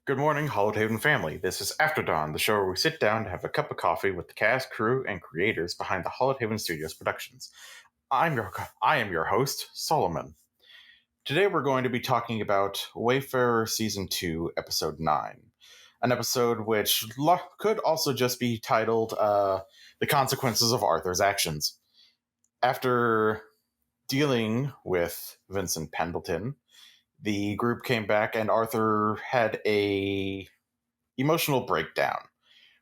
Good morning, Hallowed Haven family. This is After Dawn, the show where we sit down to have a cup of coffee with the cast, crew, and creators behind the Hallowed Haven Studios productions. I am your host, Solomon. Today we're going to be talking about Wayfarer Season 2, Episode 9. An episode which could also just be titled The Consequences of Arthur's Actions. After dealing with Vincent Pendleton, the group came back and Arthur had a emotional breakdown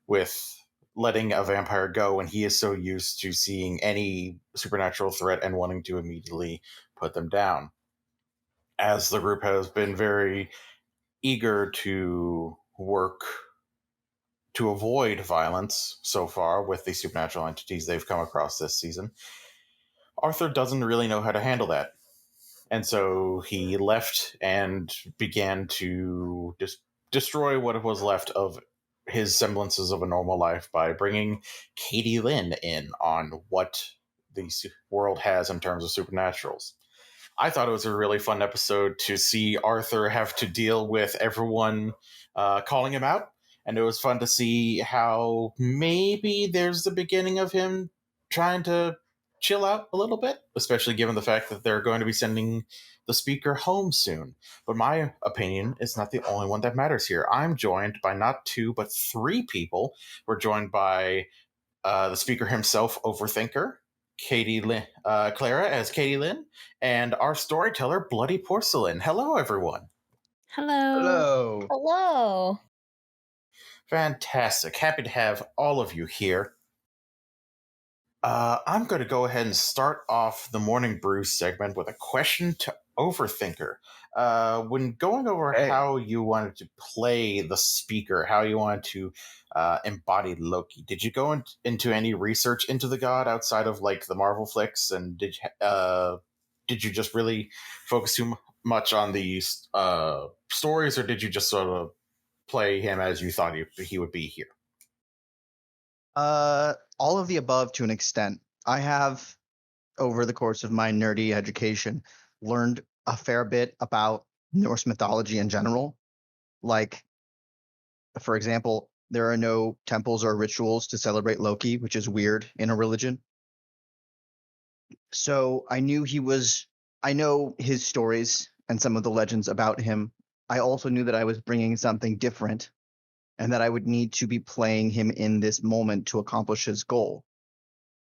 with letting a vampire go when he is so used to seeing any supernatural threat and wanting to immediately put them down. As the group has been very eager to work to avoid violence so far with the supernatural entities they've come across this season, Arthur doesn't really know how to handle that. And so he left and began to destroy what was left of his semblances of a normal life by bringing Katy Lynn in on what the world has in terms of supernaturals. I thought it was a really fun episode to see Arthur have to deal with everyone calling him out. And it was fun to see how maybe there's the beginning of him trying to chill out a little bit, especially given the fact that they're going to be sending the speaker home soon. But my opinion is not the only one that matters here. I'm joined by not two, but three people. We're joined by the speaker himself, Overthinker, Katy Lynn, Clara as Katy Lynn, and our storyteller, Bloody Porcelain. Hello, everyone. Hello. Hello. Hello. Fantastic. Happy to have all of you here. I'm going to go ahead and start off the Morning Brew segment with a question to Overthinker. When going over how you wanted to play the speaker, how you wanted to embody Loki, did you go into any research into the god outside of like the Marvel flicks, and did you just really focus too much on these stories, or did you just sort of play him as you thought he would be here? All of the above to an extent. I have, over the course of my nerdy education, learned a fair bit about Norse mythology in general. Like, for example, there are no temples or rituals to celebrate Loki, which is weird in a religion. So I know his stories and some of the legends about him. I also knew that I was bringing something different, and that I would need to be playing him in this moment to accomplish his goal.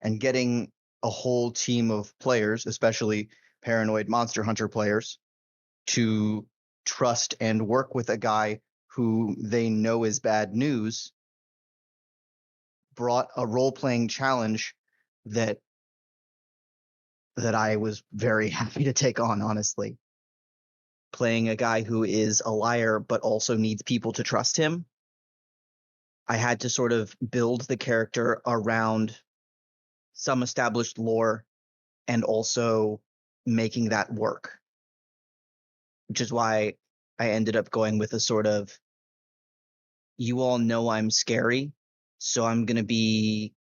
And getting a whole team of players, especially paranoid Monster Hunter players, to trust and work with a guy who they know is bad news brought a role-playing challenge that I was very happy to take on, honestly. Playing a guy who is a liar but also needs people to trust him, I had to sort of build the character around some established lore and also making that work, which is why I ended up going with a sort of, you all know I'm scary, so I'm going to be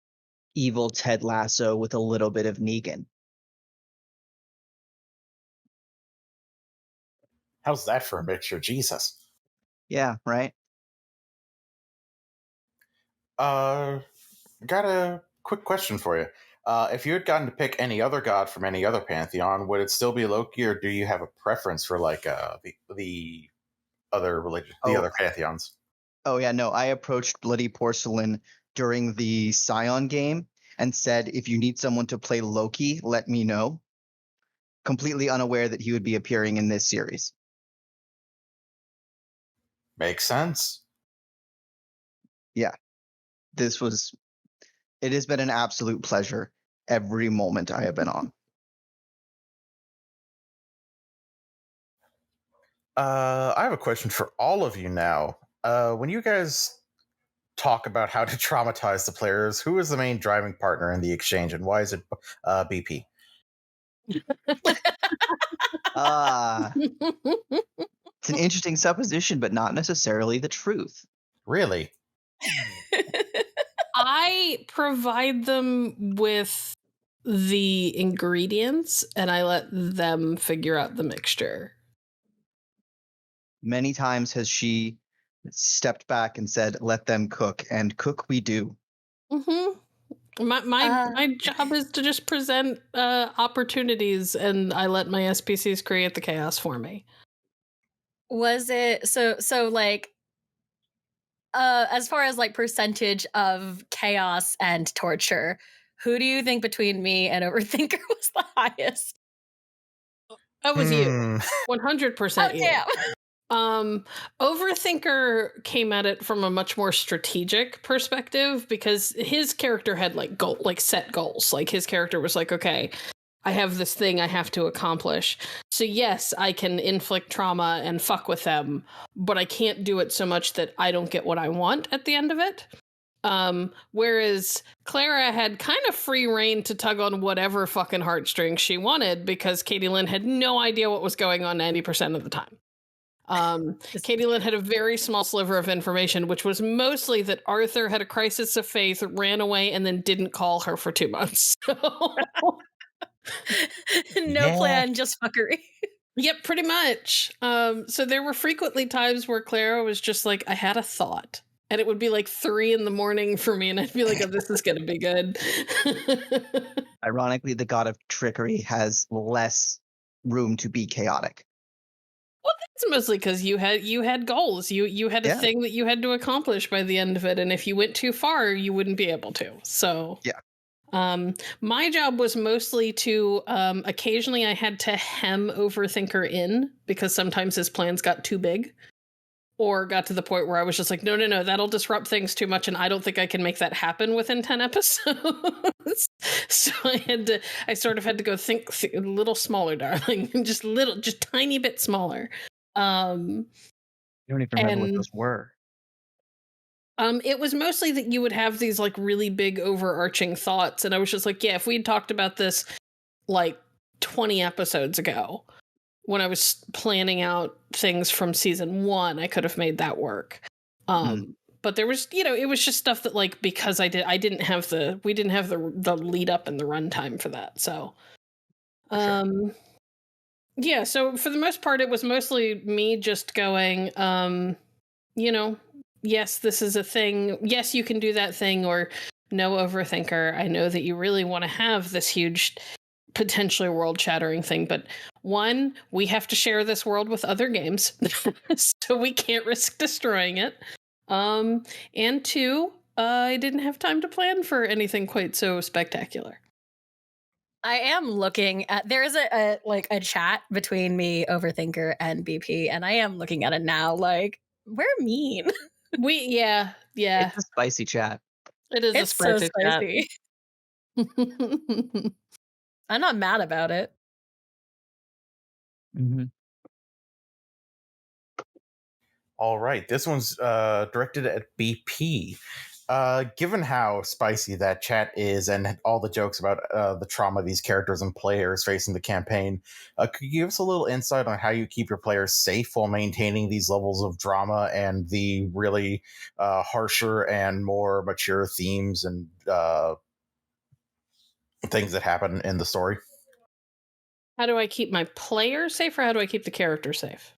evil Ted Lasso with a little bit of Negan. How's that for a mixture? Jesus. Yeah, right? Got a quick question for you. If you had gotten to pick any other god from any other pantheon, would it still be Loki, or do you have a preference for like the other religion, other pantheons? Oh yeah, no. I approached Bloody Porcelain during the Scion game and said, if you need someone to play Loki, let me know. Completely unaware that he would be appearing in this series. Makes sense. Yeah. It has been an absolute pleasure every moment I have been on. I have a question for all of you now. When you guys talk about how to traumatize the players, who is the main driving partner in the exchange, and why is it BP? It's an interesting supposition, but not necessarily the truth. Really? I provide them with the ingredients and I let them figure out the mixture. Many times has she stepped back and said, "Let them cook," and cook we do. Mm-hmm. My job is to just present opportunities, and I let my SPCs create the chaos for me. Was it so like as far as like percentage of chaos and torture, who do you think between me and Overthinker was the highest? That was you. 100% you. Damn. Overthinker came at it from a much more strategic perspective because his character had like set goals. Like his character was like, okay, I have this thing I have to accomplish. So yes, I can inflict trauma and fuck with them, but I can't do it so much that I don't get what I want at the end of it. Whereas Clara had kind of free reign to tug on whatever fucking heartstrings she wanted because Katy Lynn had no idea what was going on 90% of the time. Katy Lynn had a very small sliver of information, which was mostly that Arthur had a crisis of faith, ran away, and then didn't call her for 2 months. No plan, just fuckery. Yep, pretty much. So there were frequently times where Clara was just like, I had a thought. And it would be like 3 a.m. for me, and I'd be like, oh, this is going to be good. Ironically, the god of trickery has less room to be chaotic. Well, that's mostly because you had goals. You had a thing that you had to accomplish by the end of it, and if you went too far, you wouldn't be able to. So my job was mostly to occasionally I had to hem Overthinker in because sometimes his plans got too big. Or got to the point where I was just like, no, that'll disrupt things too much, and I don't think I can make that happen within 10 episodes. So I sort of had to go think a little smaller, darling, just tiny bit smaller. You don't even remember what those were. It was mostly that you would have these like really big overarching thoughts, and I was just like, yeah, if we'd talked about this like 20 episodes ago, when I was planning out things from season 1, I could have made that work. But there was, it was just stuff that like, because we didn't have the lead up and the runtime for that. So, yeah. So for the most part, it was mostly me just going, yes, this is a thing. Yes, you can do that thing, or no, Overthinker, I know that you really want to have this huge potentially world-shattering thing, but 1, we have to share this world with other games, so we can't risk destroying it. And 2, I didn't have time to plan for anything quite so spectacular. I am looking at there's a chat between me, Overthinker, and BP, and I am looking at it now. Like, we're mean. Yeah. It's a spicy chat. It is. It's so spicy. I'm not mad about it. Mm-hmm. All right, this one's directed at BP. Given how spicy that chat is and all the jokes about the trauma these characters and players face in the campaign, could you give us a little insight on how you keep your players safe while maintaining these levels of drama and the really harsher and more mature themes and things that happen in the story? How do I keep my players safe, or how do I keep the character safe?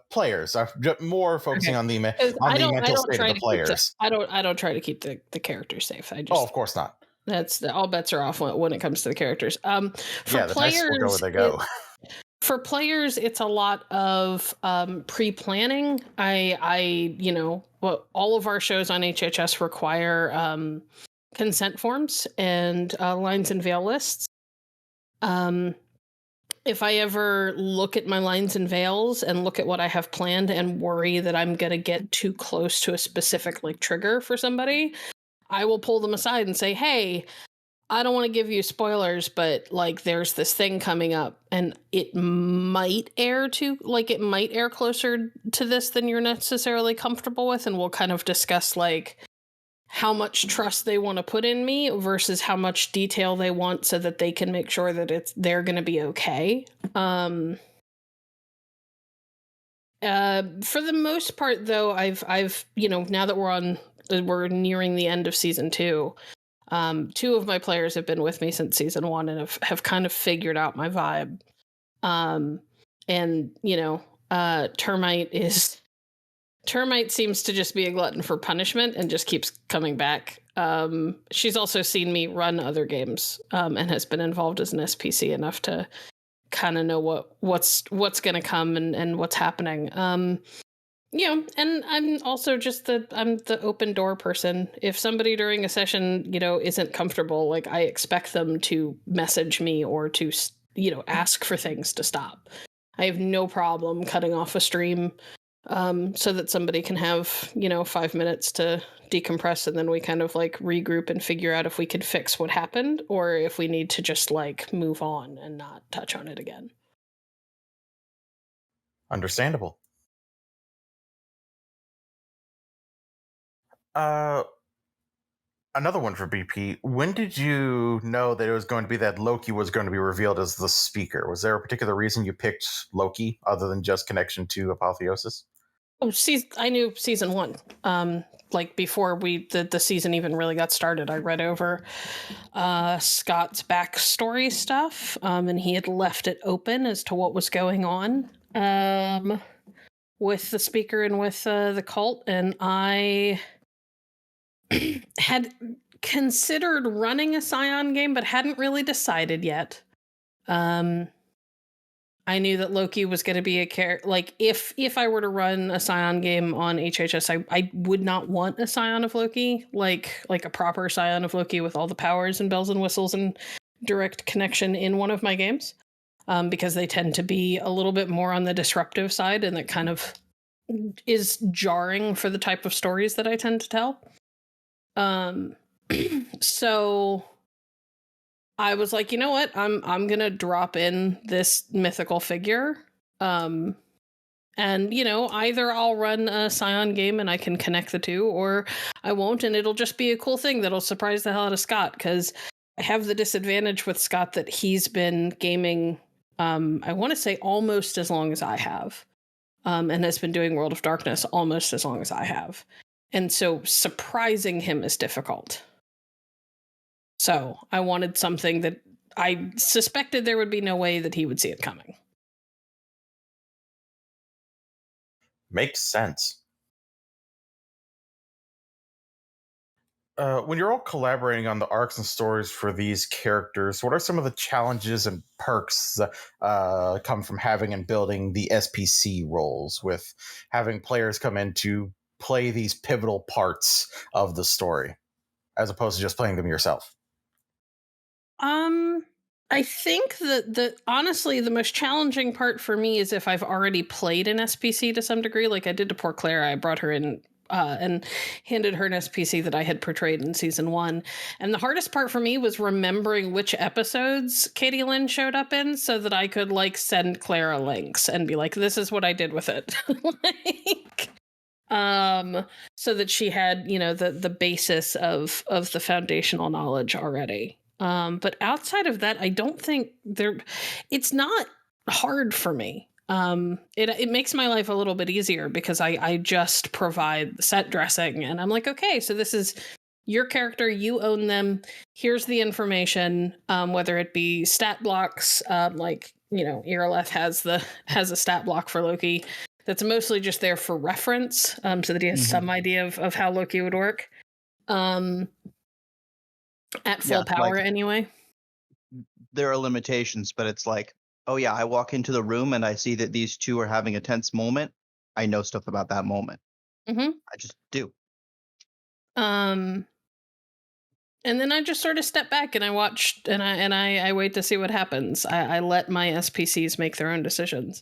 Players are more focusing on the mental state of the players. I don't try to keep the characters safe. Of course not. That's all bets are off when it comes to the characters. For players, will go where they go. For players, it's a lot of pre-planning. All of our shows on HHS require consent forms and lines and veil lists. If I ever look at my lines and veils and look at what I have planned and worry that I'm going to get too close to a specific trigger for somebody, I will pull them aside and say, hey, I don't want to give you spoilers, but there's this thing coming up and it might air closer to this than you're necessarily comfortable with. And we'll kind of discuss how much trust they want to put in me versus how much detail they want so that they can make sure that they're going to be okay. For the most part, though, I've now that we're nearing the end of season 2, 2 of my players have been with me since season 1 and have kind of figured out my vibe. Termite is Termite seems to just be a glutton for punishment and just keeps coming back. She's also seen me run other games and has been involved as an SPC enough to kind of know what's going to come and what's happening. And I'm also just I'm the open door person. If somebody during a session, isn't comfortable, like I expect them to message me or to, ask for things to stop. I have no problem cutting off a stream so that somebody can have, 5 minutes to decompress, and then we kind of like regroup and figure out if we could fix what happened or if we need to just like move on and not touch on it again. Understandable. Another one for BP. When did you know that it was going to be that Loki was going to be revealed as the speaker? Was there a particular reason you picked Loki other than just connection to Apotheosis? Oh, I knew season 1. Like before the season even really got started, I read over Scott's backstory stuff, and he had left it open as to what was going on with the speaker and with the cult, and I had considered running a Scion game, but hadn't really decided yet. I knew that Loki was going to be a character. Like, if I were to run a Scion game on HHS, I would not want a Scion of Loki, like a proper Scion of Loki with all the powers and bells and whistles and direct connection in one of my games, because they tend to be a little bit more on the disruptive side, and that kind of is jarring for the type of stories that I tend to tell. So I was like, you know what? I'm gonna drop in this mythical figure. And either I'll run a Scion game and I can connect the two, or I won't, and it'll just be a cool thing that'll surprise the hell out of Scott, because I have the disadvantage with Scott that he's been gaming I want to say almost as long as I have. And has been doing World of Darkness almost as long as I have. And so surprising him is difficult. So I wanted something that I suspected there would be no way that he would see it coming. Makes sense. When you're all collaborating on the arcs and stories for these characters, what are some of the challenges and perks that come from having and building the SPC roles, with having players come in to play these pivotal parts of the story, as opposed to just playing them yourself? I think that honestly, the most challenging part for me is if I've already played an SPC to some degree, like I did to poor Clara. I brought her in and handed her an SPC that I had portrayed in season 1. And the hardest part for me was remembering which episodes Katy Lynn showed up in, so that I could like send Clara links and be like, this is what I did with it. So that she had, the basis of the foundational knowledge already. But outside of that, I don't think it's not hard for me. It makes my life a little bit easier, because I just provide the set dressing, and I'm like, okay, so this is your character, you own them. Here's the information, whether it be stat blocks, Irileth has a stat block for Loki that's mostly just there for reference, so that he has some idea of how Loki would work. At full power, anyway. There are limitations, but it's like, oh yeah, I walk into the room and I see that these two are having a tense moment. I know stuff about that moment. Mm-hmm. I just do. And then I just sort of step back and I watch and I wait to see what happens. I let my SPCs make their own decisions.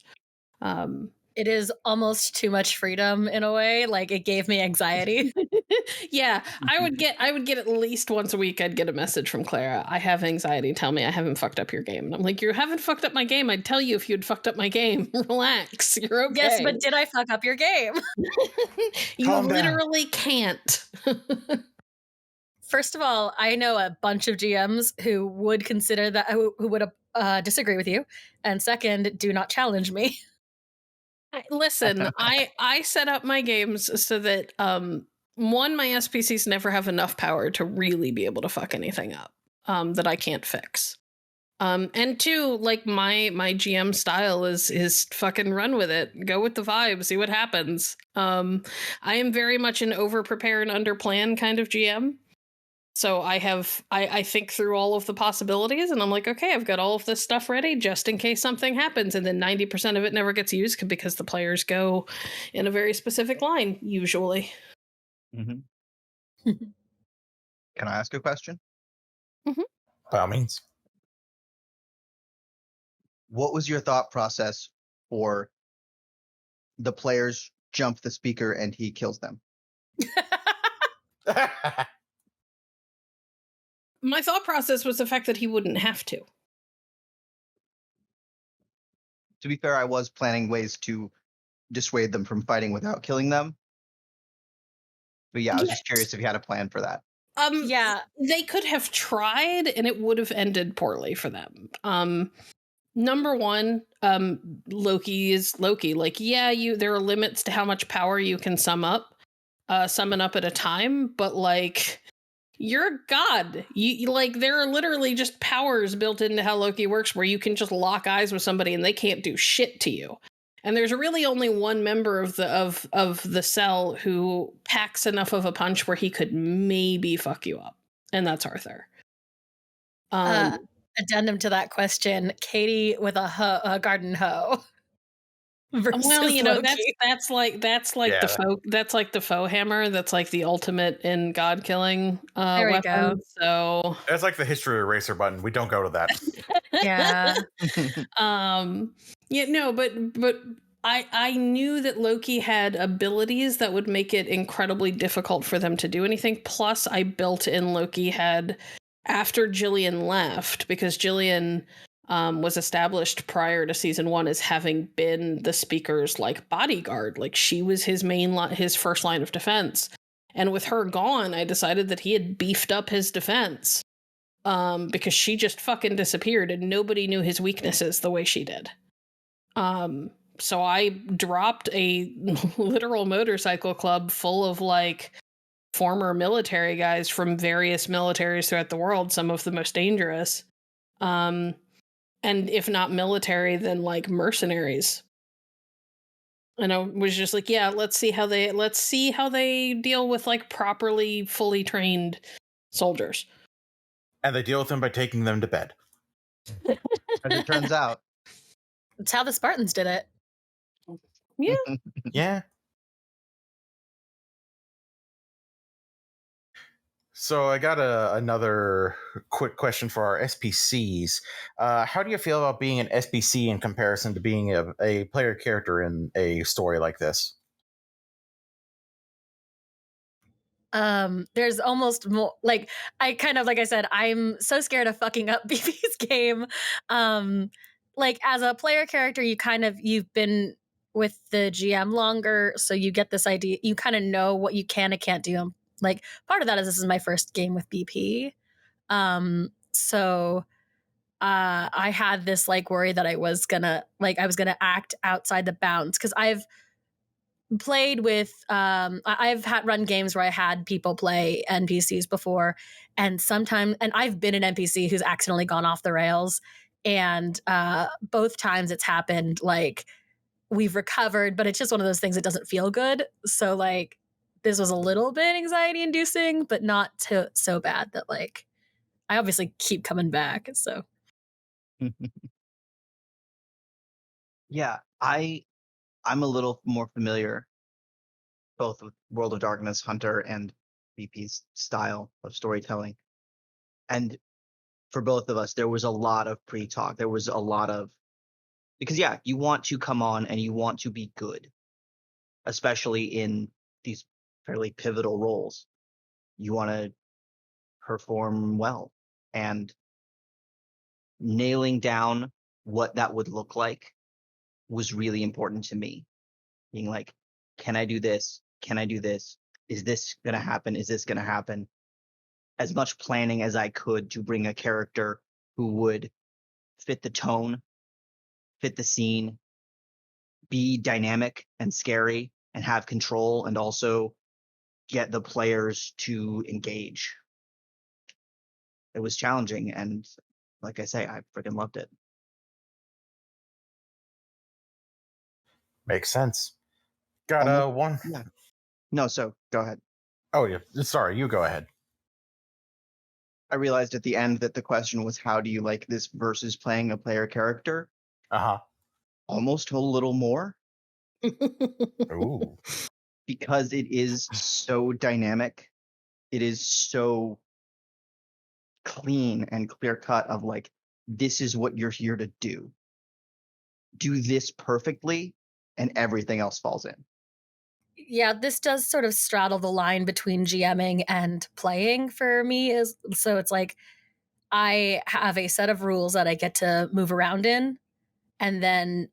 It is almost too much freedom in a way. Like, it gave me anxiety. Yeah, I would get at least once a week, I'd get a message from Clara. I have anxiety. Tell me I haven't fucked up your game. And I'm like, you haven't fucked up my game. I'd tell you if you'd fucked up my game. Relax. You're okay. Yes, but did I fuck up your game? You literally can't. First of all, I know a bunch of GMs who would consider that, who would disagree with you. And second, do not challenge me. Listen, I set up my games so that one, my SPCs never have enough power to really be able to fuck anything up that I can't fix. And two, like my GM style is fucking run with it, go with the vibe, see what happens. I am very much an over prepare and under plan kind of GM. So I think through all of the possibilities, and I'm like, okay, I've got all of this stuff ready just in case something happens, and then 90% of it never gets used because the players go in a very specific line usually. Mm-hmm. Can I ask a question? Mm-hmm. By all means. What was your thought process for the players jump the speaker and he kills them? My thought process was the fact that he wouldn't have to. To be fair, I was planning ways to dissuade them from fighting without killing them. But yeah, I was just curious if you had a plan for that. Yeah. They could have tried and it would have ended poorly for them. Number one, Loki is Loki. Like, yeah, there are limits to how much power you can summon up at a time, but like, you're a god. You like, there are literally just powers built into how Loki works where you can just lock eyes with somebody and they can't do shit to you. And there's really only one member of the cell who packs enough of a punch where he could maybe fuck you up, and that's Arthur. Addendum to that question: Katy with a garden hoe. Well, you know, Loki. that's like the faux hammer. That's like the ultimate in god killing There we weapon. go. So It's like the history eraser button. We don't go to that. Yeah. Yeah, no, but I knew that Loki had abilities that would make it incredibly difficult for them to do anything. Plus, I built in Loki had, after Jillian left, because Jillian was established prior to season 1 as having been the speaker's like bodyguard. Like, she was his his first line of defense. And with her gone, I decided that he had beefed up his defense. Because she just fucking disappeared and nobody knew his weaknesses the way she did. So I dropped a literal motorcycle club full of like former military guys from various militaries throughout the world, some of the most dangerous. And if not military, then like mercenaries. And I was just like, yeah, let's see how they deal with like properly fully trained soldiers. And they deal with them by taking them to bed. As it turns out. That's how the Spartans did it. Yeah. Yeah. So I got another quick question for our SPCs. How do you feel about being an SPC in comparison to being a player character in a story like this? There's almost more, like, I kind of, like I said, I'm so scared of fucking up BB's game. Like, as a player character, you've been with the GM longer, so you get this idea, you kind of know what you can and can't do. Like, part of that is this is my first game with BP. So I had this like worry that I was gonna act outside the bounds, because I've played with I've had run games where I had people play NPCs before, and I've been an NPC who's accidentally gone off the rails, and both times it's happened, like, we've recovered, but it's just one of those things that doesn't feel good. So like, this was a little bit anxiety inducing, but not so bad that like I obviously keep coming back. So Yeah, I'm a little more familiar both with World of Darkness, Hunter, and BP's style of storytelling. And for both of us, there was a lot of pre-talk. There was a lot of, because yeah, you want to come on and you want to be good, especially in these fairly pivotal roles. You want to perform well, and nailing down what that would look like was really important to me. Being like, can I do this? Can I do this? Is this going to happen? Is this going to happen? As much planning as I could to bring a character who would fit the tone, fit the scene, be dynamic and scary, and have control, and also get the players to engage. It was challenging, and like I say, I freaking loved it. Makes sense. Got one. Yeah. No, so go ahead. Oh yeah, sorry. You go ahead. I realized at the end that the question was, how do you like this versus playing a player character? Almost a little more. Ooh. Because it is so dynamic. It is so clean and clear cut of like, this is what you're here to do. Do this perfectly, and everything else falls in. Yeah, this does sort of straddle the line between GMing and playing for me. So it's like I have a set of rules that I get to move around in, and then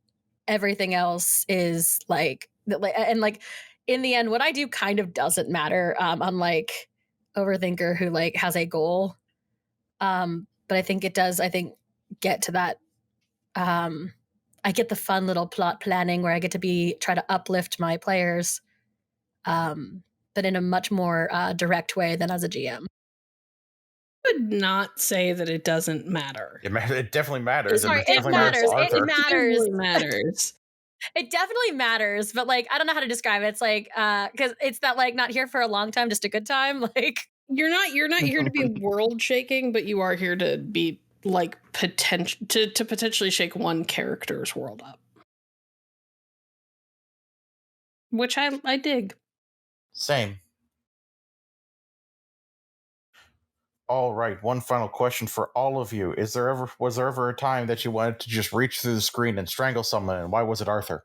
everything else is like, and like in the end, what I do kind of doesn't matter. Unlike Overthinker, who like has a goal, but I think it does. I think get to that. I get the fun little plot planning where I get to try to uplift my players, but in a much more direct way than as a GM. I would not say that it doesn't matter. It definitely matters. Sorry, and it definitely matters. It matters. It matters. It definitely matters, but like I don't know how to describe it. It's like because it's that like not here for a long time, just a good time. Like you're not here to be world shaking, but you are here to be like to potentially shake one character's world up, which I dig. Same. All right, one final question for all of you. Was there ever a time that you wanted to just reach through the screen and strangle someone, and why was it Arthur?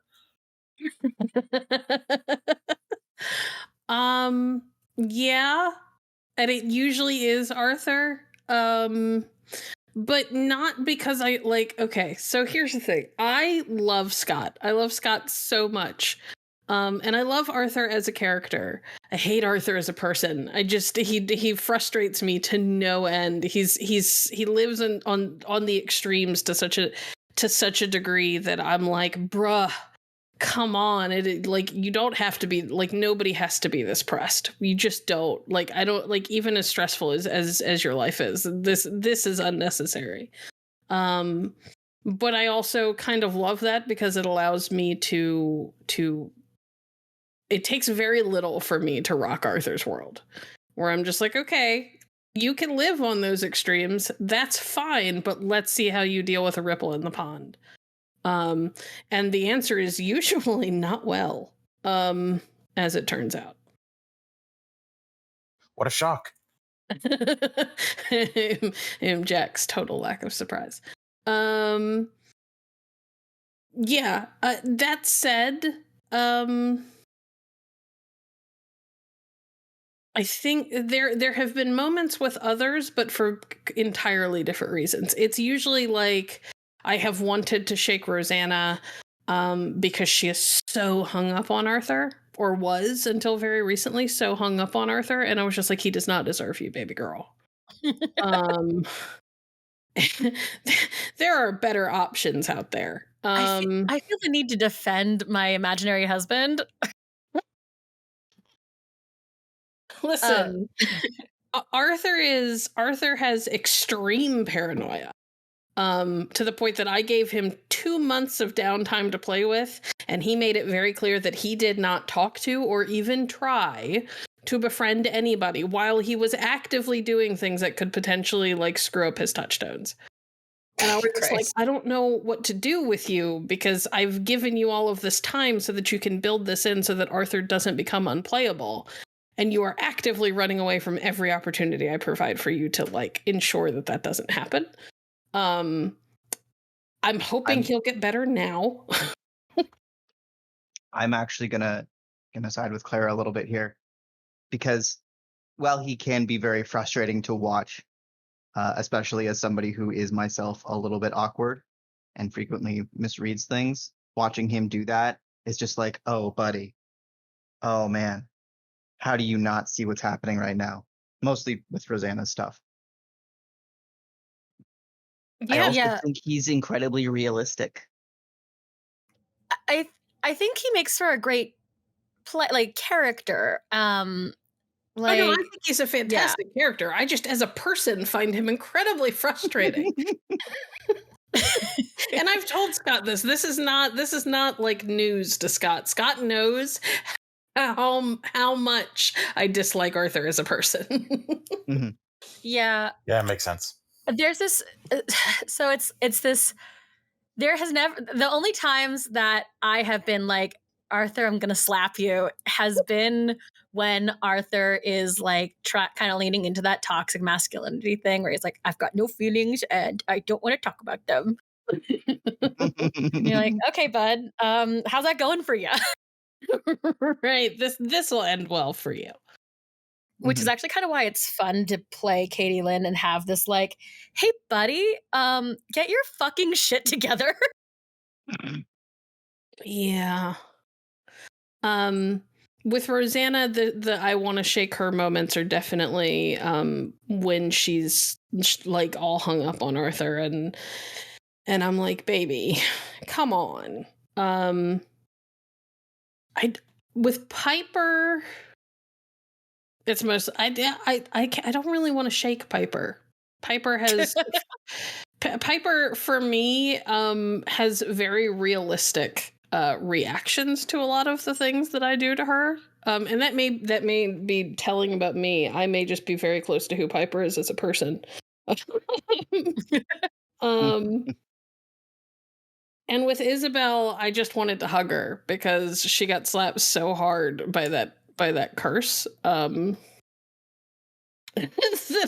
Yeah. And it usually is Arthur. But not because I like, okay, so here's the thing. I love Scott. I love Scott so much. And I love Arthur as a character. I hate Arthur as a person. He frustrates me to no end. He lives on the extremes to such a degree that I'm like, bruh, come on. Like, you don't have to be like, nobody has to be this pressed. You just don't. Like, I don't like, even as stressful as your life is, this is unnecessary. But I also kind of love that because it allows me to it takes very little for me to rock Arthur's world, where I'm just like, okay, you can live on those extremes. That's fine, but let's see how you deal with a ripple in the pond. And the answer is usually not well, as it turns out. What a shock. Jack's total lack of surprise. Yeah, that said, I think there have been moments with others, but for entirely different reasons. It's usually like I have wanted to shake Rosanna because she is so hung up on Arthur, or was until very recently so hung up on Arthur, and I was just like, he does not deserve you, baby girl. There are better options out there. I feel the need to defend my imaginary husband. Listen, Arthur has extreme paranoia. To the point that I gave him 2 months of downtime to play with, and he made it very clear that he did not talk to or even try to befriend anybody while he was actively doing things that could potentially like screw up his touchstones. And I was just like, I don't know what to do with you because I've given you all of this time so that you can build this in so that Arthur doesn't become unplayable. And you are actively running away from every opportunity I provide for you to like ensure that that doesn't happen. I'm hoping he'll get better now. I'm actually gonna side with Clara a little bit here, because while he can be very frustrating to watch, especially as somebody who is myself a little bit awkward and frequently misreads things, watching him do that is just like, oh, buddy, oh man, how do you not see what's happening right now? Mostly with Rosanna's stuff. I also think he's incredibly realistic. I think he makes for a great character. Like, oh no, I think he's a fantastic character. I just, as a person, find him incredibly frustrating. And I've told Scott this. This is not like news to Scott. Scott knows how much I dislike Arthur as a person. Mm-hmm. yeah, Yeah, it makes sense. there's this. So it's this. There has never, the only times that I have been like, Arthur, I'm gonna slap you, has been when Arthur is like kind of leaning into that toxic masculinity thing where he's like, I've got no feelings and I don't want to talk about them. And you're like, okay, bud, how's that going for you? Right. This will end well for you. Which is actually kind of why it's fun to play Katy Lynn and have this like, hey buddy, get your fucking shit together. Yeah. With Rosanna, the I want to shake her moments are definitely when she's like all hung up on Arthur and I'm like, baby, come on. With Piper, it's most I don't really want to shake Piper. Piper has Piper for me has very realistic reactions to a lot of the things that I do to her. And that may be telling about me. I may just be very close to who Piper is as a person. And with Isabel, I just wanted to hug her because she got slapped so hard by that curse. That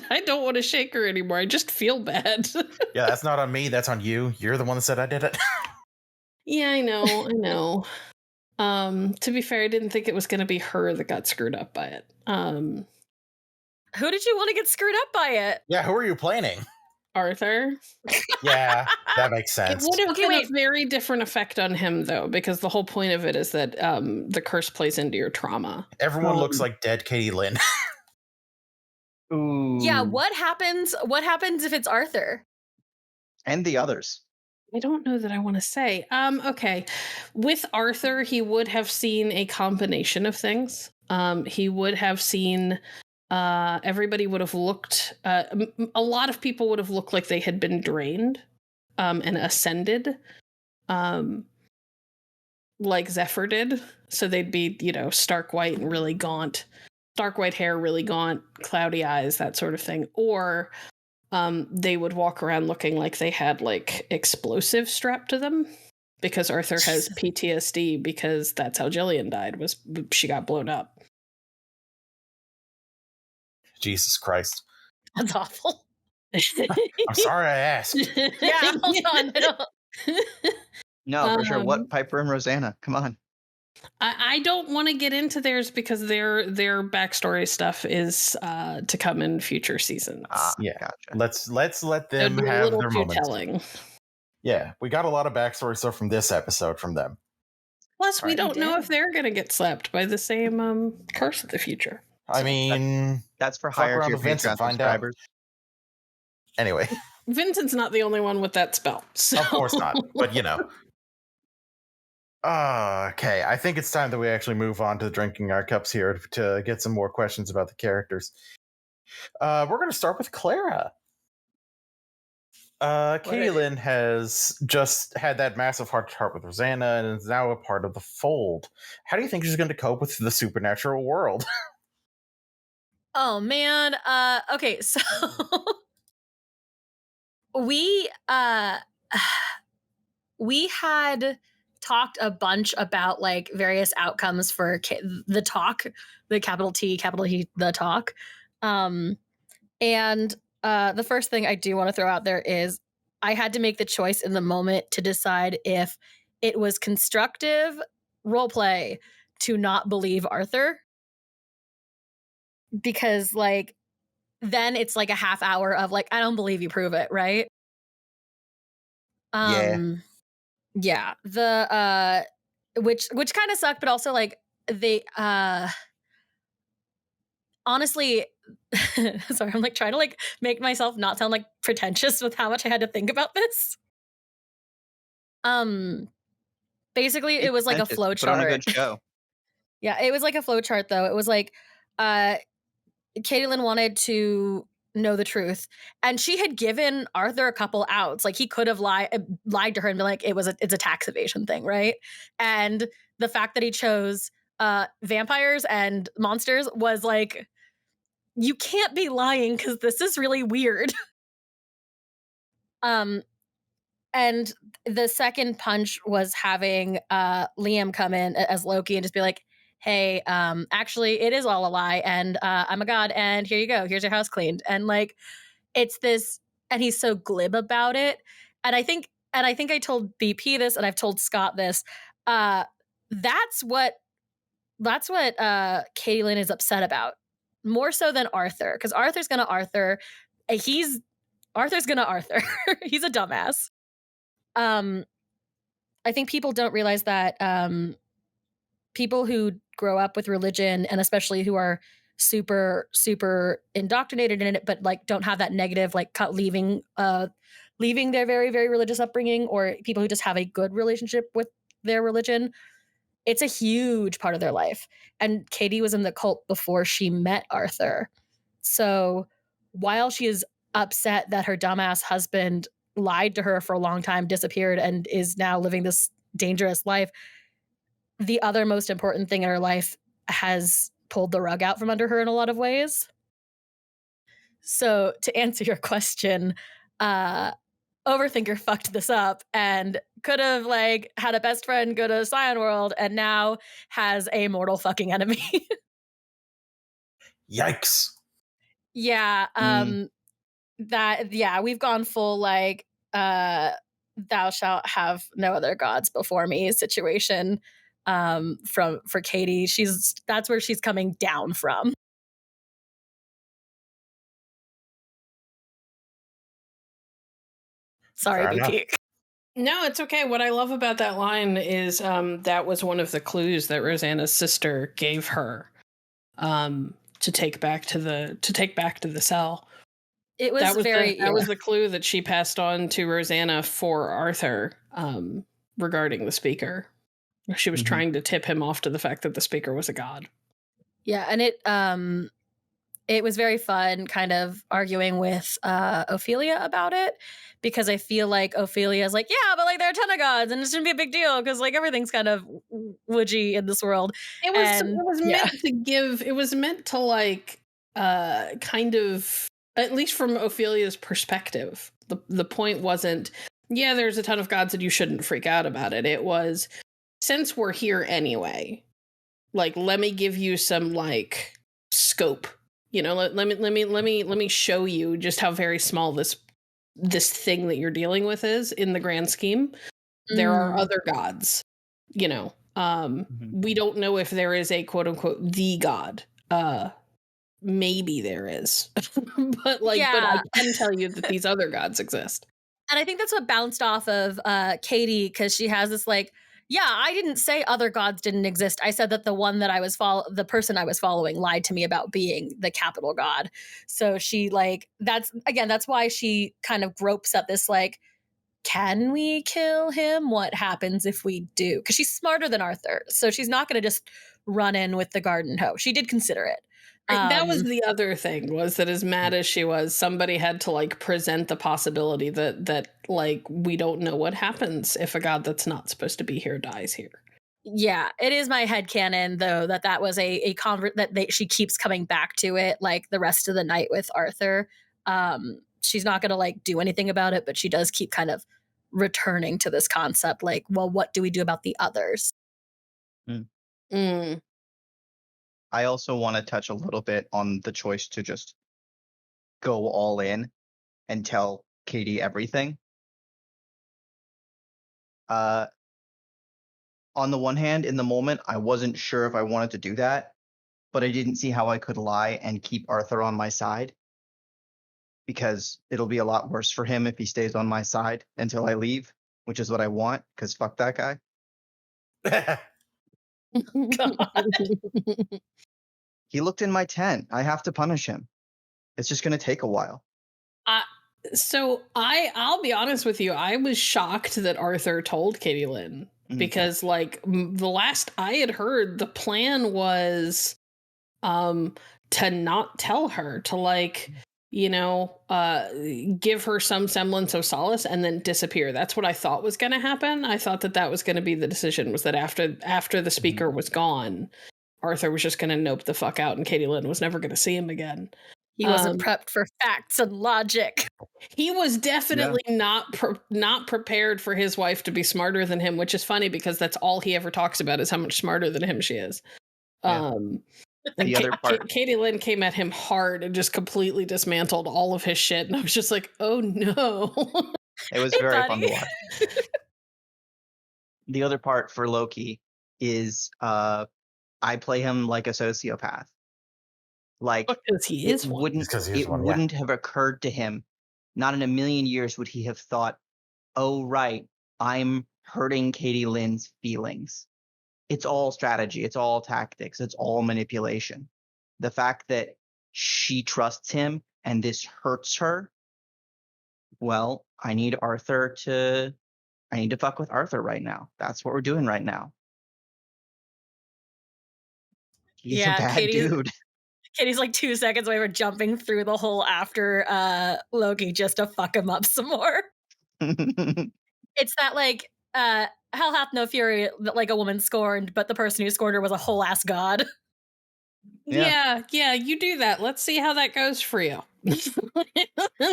I don't want to shake her anymore. I just feel bad. Yeah, that's not on me. That's on you. You're the one that said I did it. Yeah, I know. To be fair, I didn't think it was going to be her that got screwed up by it. Who did you want to get screwed up by it? Yeah, who are you planning? Arthur. Yeah, that makes sense. It would have been a very different effect on him, though, because the whole point of it is that the curse plays into your trauma. Everyone looks like dead Katy Lynn. Ooh. Yeah, what happens if it's Arthur? And the others. I don't know that I want to say. Okay. With Arthur, he would have seen a combination of things. He would have seen everybody would have looked a lot of people would have looked like they had been drained and ascended like Zephyr did. So they'd be, stark white and really gaunt. Dark white hair, really gaunt, cloudy eyes, that sort of thing. Or they would walk around looking like they had like explosives strapped to them because Arthur has PTSD because that's how Jillian died, was she got blown up. Jesus Christ. That's awful. I'm sorry I asked. Yeah, hold on. No, for sure. What Piper and Rosanna? Come on. I don't want to get into theirs because their backstory stuff is to come in future seasons. Yeah, gotcha. let's let them have their moments. Telling. Yeah, we got a lot of backstory stuff from this episode from them. Plus, we don't know if they're going to get slapped by the same curse of the future. I mean, that's for higher tier Vincent, find out. Anyway, Vincent's not the only one with that spell. So. Of course not, but okay, I think it's time that we actually move on to drinking our cups here to get some more questions about the characters. We're going to start with Clara. Katy Lynn has just had that massive heart-to-heart with Rosanna and is now a part of the fold. How do you think she's going to cope with the supernatural world? Oh man. Okay, so we had talked a bunch about like various outcomes for the talk, the capital T, the talk. And the first thing I do want to throw out there is I had to make the choice in the moment to decide if it was constructive roleplay to not believe Arthur. Because like then it's like a half hour of like, I don't believe you, prove it, right? Yeah. The which kind of sucked, but also like they honestly sorry, I'm like trying to like make myself not sound like pretentious with how much I had to think about this. Basically it was like a flow chart. Put on a good show. Yeah, it was like a flow chart though. It was like Katy Lynn wanted to know the truth, and she had given Arthur a couple outs. Like he could have lied to her and be like, it's a tax evasion thing, right? And the fact that he chose vampires and monsters was like, you can't be lying because this is really weird. And the second punch was having Liam come in as Loki and just be like, hey, actually it is all a lie, and I'm a god, and here you go, here's your house cleaned. And like, it's this, and he's so glib about it. And I think I told BP this, and I've told Scott this. That's what Katy Lynn is upset about, more so than Arthur, because Arthur's gonna Arthur. He's a dumbass. I think people don't realize that people who grow up with religion, and especially who are super, super indoctrinated in it, but like don't have that negative, like leaving their very, very religious upbringing, or people who just have a good relationship with their religion, it's a huge part of their life. And Katy was in the cult before she met Arthur. So while she is upset that her dumbass husband lied to her for a long time, disappeared, and is now living this dangerous life, the other most important thing in her life has pulled the rug out from under her in a lot of ways. So to answer your question, Overthinker fucked this up and could have like had a best friend go to Scion World, and now has a mortal fucking enemy. Yikes. Yeah. We've gone full like thou shalt have no other gods before me situation for Katy. That's where she's coming down from. Sorry, BP. No, it's okay. What I love about that line is that was one of the clues that Rosanna's sister gave her to take back to the cell. It was that was the clue that she passed on to Rosanna for Arthur regarding the speaker. She was trying to tip him off to the fact that the speaker was a god. Yeah, and it was very fun kind of arguing with Ophelia about it, because I feel like Ophelia is like, yeah, but like there are a ton of gods and it shouldn't be a big deal because like everything's kind of woodgy in this world. It was meant to like kind of, at least from Ophelia's perspective, the point wasn't, yeah, there's a ton of gods and you shouldn't freak out about it. It was, since we're here anyway, like let me give you some like scope. You know, let me show you just how very small this thing that you're dealing with is in the grand scheme. There are other gods, you know. We don't know if there is a quote unquote the god. Maybe there is, but I can tell you that these other gods exist. And I think that's what bounced off of Katy, because she has this like, yeah, I didn't say other gods didn't exist. I said that the person I was following lied to me about being the capital god. So she like, that's why she kind of gropes at this like, can we kill him? What happens if we do? Because she's smarter than Arthur. So she's not going to just run in with the garden hoe. She did consider it. That was the other thing, was that as mad as she was, somebody had to like present the possibility that like we don't know what happens if a god that's not supposed to be here dies here. Yeah, it is my headcanon though that was a convert that she keeps coming back to it like the rest of the night with Arthur. She's not going to like do anything about it, but she does keep kind of returning to this concept like, well, what do we do about the others? I also want to touch a little bit on the choice to just go all in and tell Katy everything. On the one hand, in the moment, I wasn't sure if I wanted to do that, but I didn't see how I could lie and keep Arthur on my side, because it'll be a lot worse for him if he stays on my side until I leave, which is what I want, because fuck that guy. God. He looked in my tent. I have to punish him. It's just going to take a while. So I'll be honest with you. I was shocked that Arthur told Katy Lynn, because like the last I had heard, the plan was to not tell her, to like, give her some semblance of solace and then disappear. That's what I thought was going to happen. I thought that was going to be the decision, was that after the speaker was gone, Arthur was just going to nope the fuck out and Katy Lynn was never going to see him again. He wasn't prepped for facts and logic. He was definitely not prepared for his wife to be smarter than him, which is funny because that's all he ever talks about is how much smarter than him she is. Yeah. And other part, Katy Lynn came at him hard and just completely dismantled all of his shit. And I was just like, oh no. It was very fun to watch. The other part for Loki is I play him like a sociopath. Like, because he is one. Wouldn't have occurred to him, not in a million years would he have thought, oh, right, I'm hurting Katy Lynn's feelings. It's all strategy. It's all tactics. It's all manipulation. The fact that she trusts him and this hurts her, well, I need to fuck with Arthur right now. That's what we're doing right now. He's a bad dude. Katie's like 2 seconds away from jumping through the hole after Loki just to fuck him up some more. It's that like hell hath no fury like a woman scorned, but the person who scorned her was a whole ass god. Yeah, you do that. Let's see how that goes for you. Man,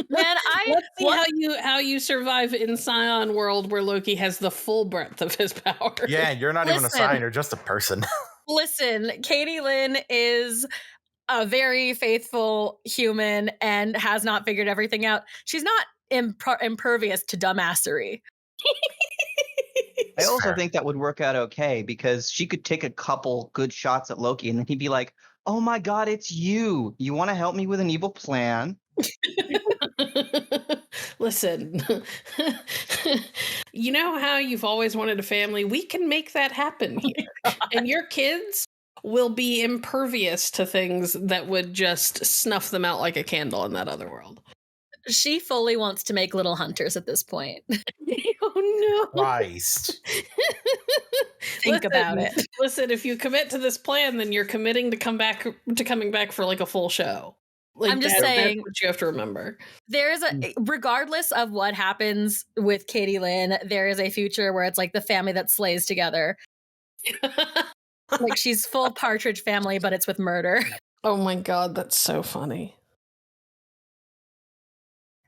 let's see how you survive in Scion world where Loki has the full breadth of his power. Yeah, you're not even a Scion, you're just a person. Listen, Katy Lynn is a very faithful human and has not figured everything out. She's not impervious to dumbassery. I also think that would work out okay because she could take a couple good shots at Loki and then he'd be like, oh my God, it's you. You want to help me with an evil plan? Listen, you know how you've always wanted a family? We can make that happen here. And your kids will be impervious to things that would just snuff them out like a candle in that other world. She fully wants to make little hunters at this point. Oh no. Christ. Think about it. Listen, if you commit to this plan, then you're committing to coming back for like a full show. Like, I'm just saying, that's what you have to remember. There's regardless of what happens with Katy Lynn, there is a future where it's like the family that slays together. Like she's full Partridge Family, but it's with murder. Oh my God, that's so funny.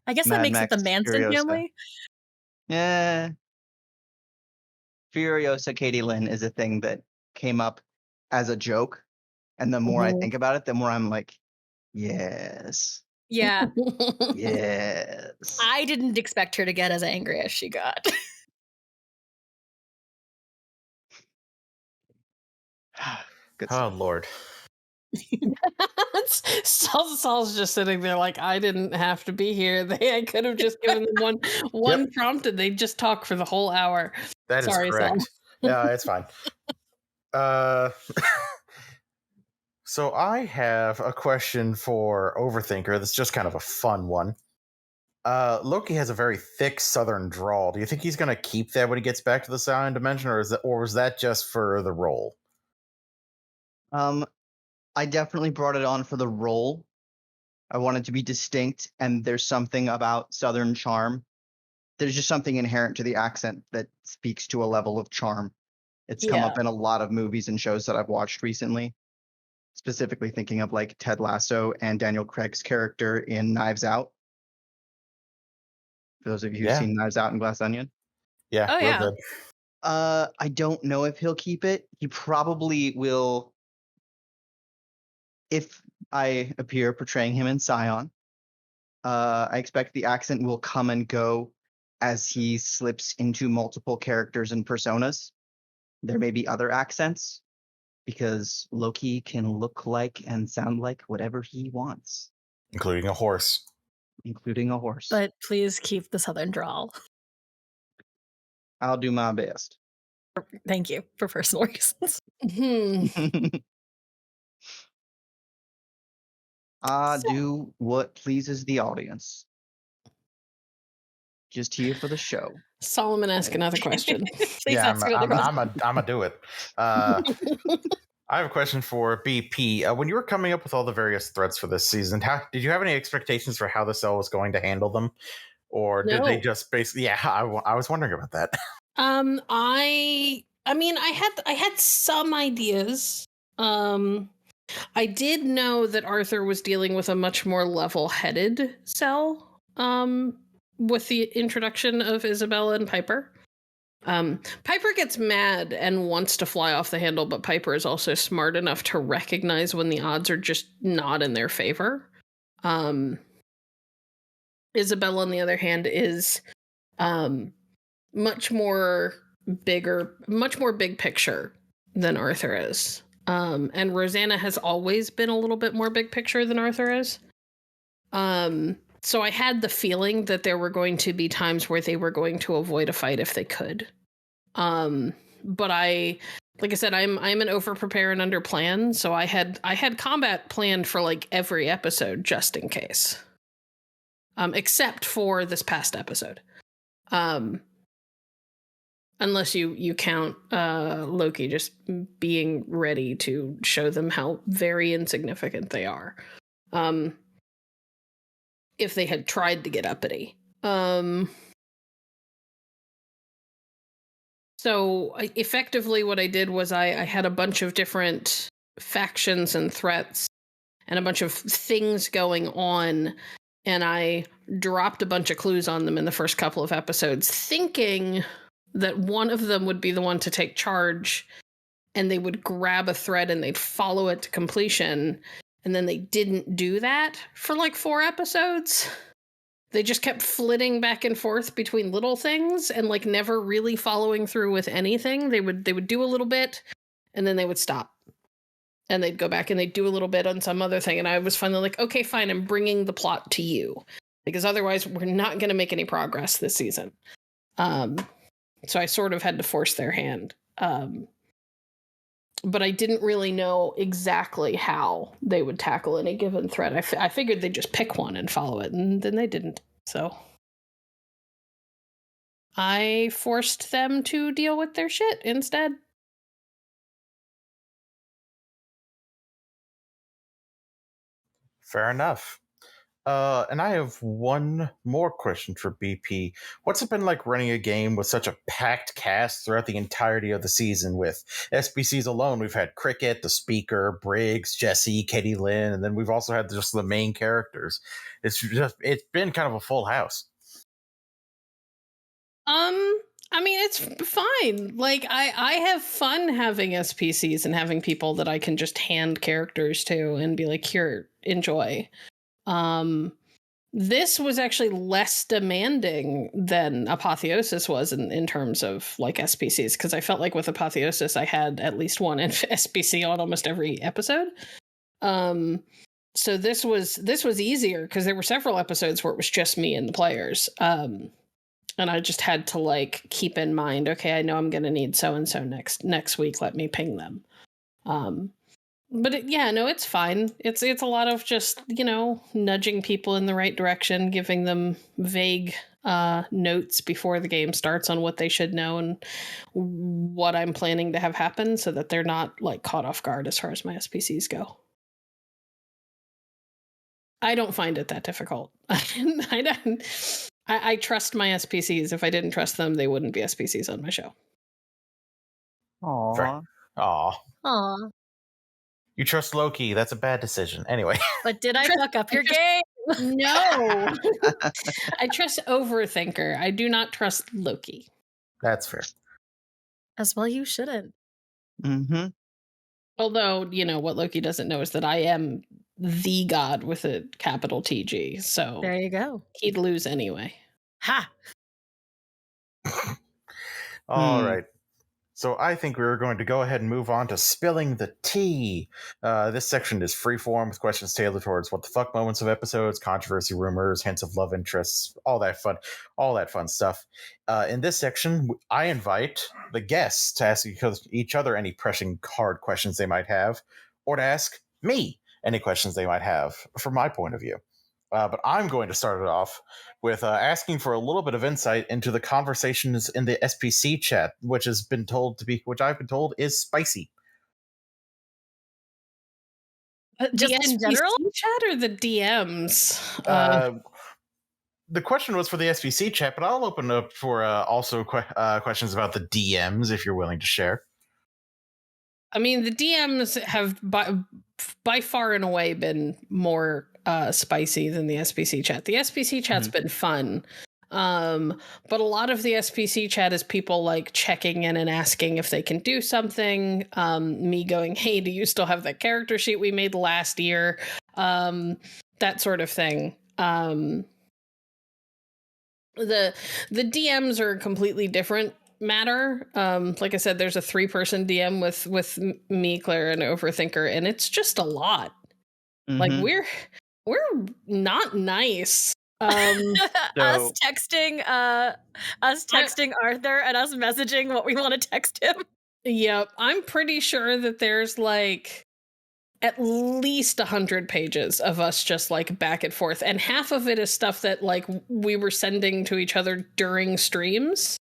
I guess that makes it the Manson Furiosa. family. Yeah. Furiosa Katy Lynn is a thing that came up as a joke. And the more I think about it, the more I'm like, yes. Yeah. Yes. I didn't expect her to get as angry as she got. Good Oh, stuff. Lord. Saul's just sitting there like, I didn't have to be here. I could have just given them one prompt and they'd just talk for the whole hour. That is correct. Saul. Yeah, it's fine. So I have a question for Overthinker that's just kind of a fun one. Loki has a very thick southern drawl. Do you think he's going to keep that when he gets back to the Scion dimension, or was that just for the role? I definitely brought it on for the role. I wanted to be distinct, and there's something about Southern charm. There's just something inherent to the accent that speaks to a level of charm. It's come up in a lot of movies and shows that I've watched recently, specifically thinking of like Ted Lasso and Daniel Craig's character in Knives Out. For those of you who've seen Knives Out and Glass Onion. Yeah. Oh, yeah. Good. I don't know if he'll keep it. He probably will. If I appear portraying him in Scion, I expect the accent will come and go as he slips into multiple characters and personas. There may be other accents because Loki can look like and sound like whatever he wants. Including a horse. But please keep the Southern drawl. I'll do my best. Thank you, for personal reasons. Do what pleases the audience. Just here for the show. Solomon, ask another question. Yeah, I'm gonna do it. I have a question for BP. When you were coming up with all the various threats for this season, did you have any expectations for how the cell was going to handle them? Or did they just basically... Yeah, I was wondering about that. I mean, I had some ideas. I did know that Arthur was dealing with a much more level-headed cell, with the introduction of Isabella and Piper. Piper gets mad and wants to fly off the handle, but Piper is also smart enough to recognize when the odds are just not in their favor. Isabella, on the other hand, is much more big picture than Arthur is. And Rosanna has always been a little bit more big picture than Arthur is. So I had the feeling that there were going to be times where they were going to avoid a fight if they could. But like I said, I'm an over prepare and under plan. So I had combat planned for like every episode just in case. Except for this past episode. Unless you count Loki just being ready to show them how very insignificant they are. If they had tried to get uppity. So effectively what I did was I had a bunch of different factions and threats and a bunch of things going on, and I dropped a bunch of clues on them in the first couple of episodes, thinking that one of them would be the one to take charge, and they would grab a thread and they'd follow it to completion. And then they didn't do that for like 4 episodes. They just kept flitting back and forth between little things and like never really following through with anything. They would do a little bit and then they would stop. And they'd go back and they'd do a little bit on some other thing. And I was finally like, okay, fine, I'm bringing the plot to you. Because otherwise we're not going to make any progress this season. So I sort of had to force their hand. But I didn't really know exactly how they would tackle any given threat. I figured they'd just pick one and follow it, and then they didn't. So I forced them to deal with their shit instead. Fair enough. And I have one more question for BP. What's it been like running a game with such a packed cast throughout the entirety of the season? With SBCs alone, we've had Cricket, the Speaker, Briggs, Jesse, Katy Lynn, and then we've also had just the main characters. It's been kind of a full house. I mean, it's fine. Like, I have fun having SPCs and having people that I can just hand characters to and be like, here, enjoy. This was actually less demanding than Apotheosis was in terms of like SPCs, because I felt like with Apotheosis I had at least one SPC on almost every episode. So this was easier because there were several episodes where it was just me and the players. And I just had to like keep in mind, okay, I know I'm going to need so and so next week. Let me ping them. But it's fine. It's a lot of just, nudging people in the right direction, giving them vague notes before the game starts on what they should know and what I'm planning to have happen so that they're not like caught off guard as far as my SPCs go. I don't find it that difficult. I trust my SPCs. If I didn't trust them, they wouldn't be SPCs on my show. Aww. Aww. You trust Loki. That's a bad decision. Anyway. But did I fuck up your game? No. I trust Overthinker. I do not trust Loki. That's fair. As well you shouldn't. Mm-hmm. Although, what Loki doesn't know is that I am the god with a capital TG. So there you go. He'd lose anyway. Ha! All right. So I think we were going to go ahead and move on to spilling the tea. This section is freeform with questions tailored towards what the fuck moments of episodes, controversy, rumors, hints of love interests, all that fun stuff. In this section, I invite the guests to ask each other any pressing hard questions they might have, or to ask me any questions they might have from my point of view. But I'm going to start it off with asking for a little bit of insight into the conversations in the SPC chat, which I've been told is spicy. Just the in general? SPC chat or the DMs? The question was for the SBC chat, but I'll open up for also questions about the DMs if you're willing to share. I mean, the DMs have by far and away been more spicy than the SPC chat. The SPC chat's been fun. But a lot of the SPC chat is people like checking in and asking if they can do something. Me going, hey, do you still have that character sheet we made last year? That sort of thing. The DMs are a completely different matter. Like I said, there's a 3-person DM with me, Clara, and Overthinker, and it's just a lot. Like we're not nice. Us texting Arthur and us messaging what we want to text him. Yep, I'm pretty sure that there's like at least 100 pages of us just like back and forth, and half of it is stuff that like we were sending to each other during streams.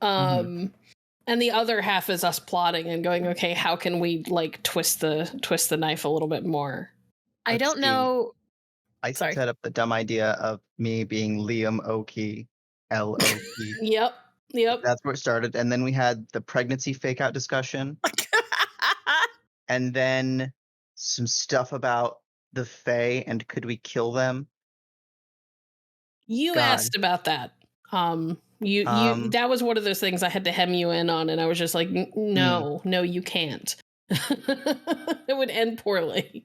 And the other half is us plotting and going, okay, how can we like twist the knife a little bit more? I don't know. I set up the dumb idea of me being Liam Oki, L-O-P. Yep. That's where it started. And then we had the pregnancy fake out discussion. And then some stuff about the Fae and could we kill them? You asked about that. You that was one of those things I had to hem you in on, and I was just like, no, you can't. It would end poorly.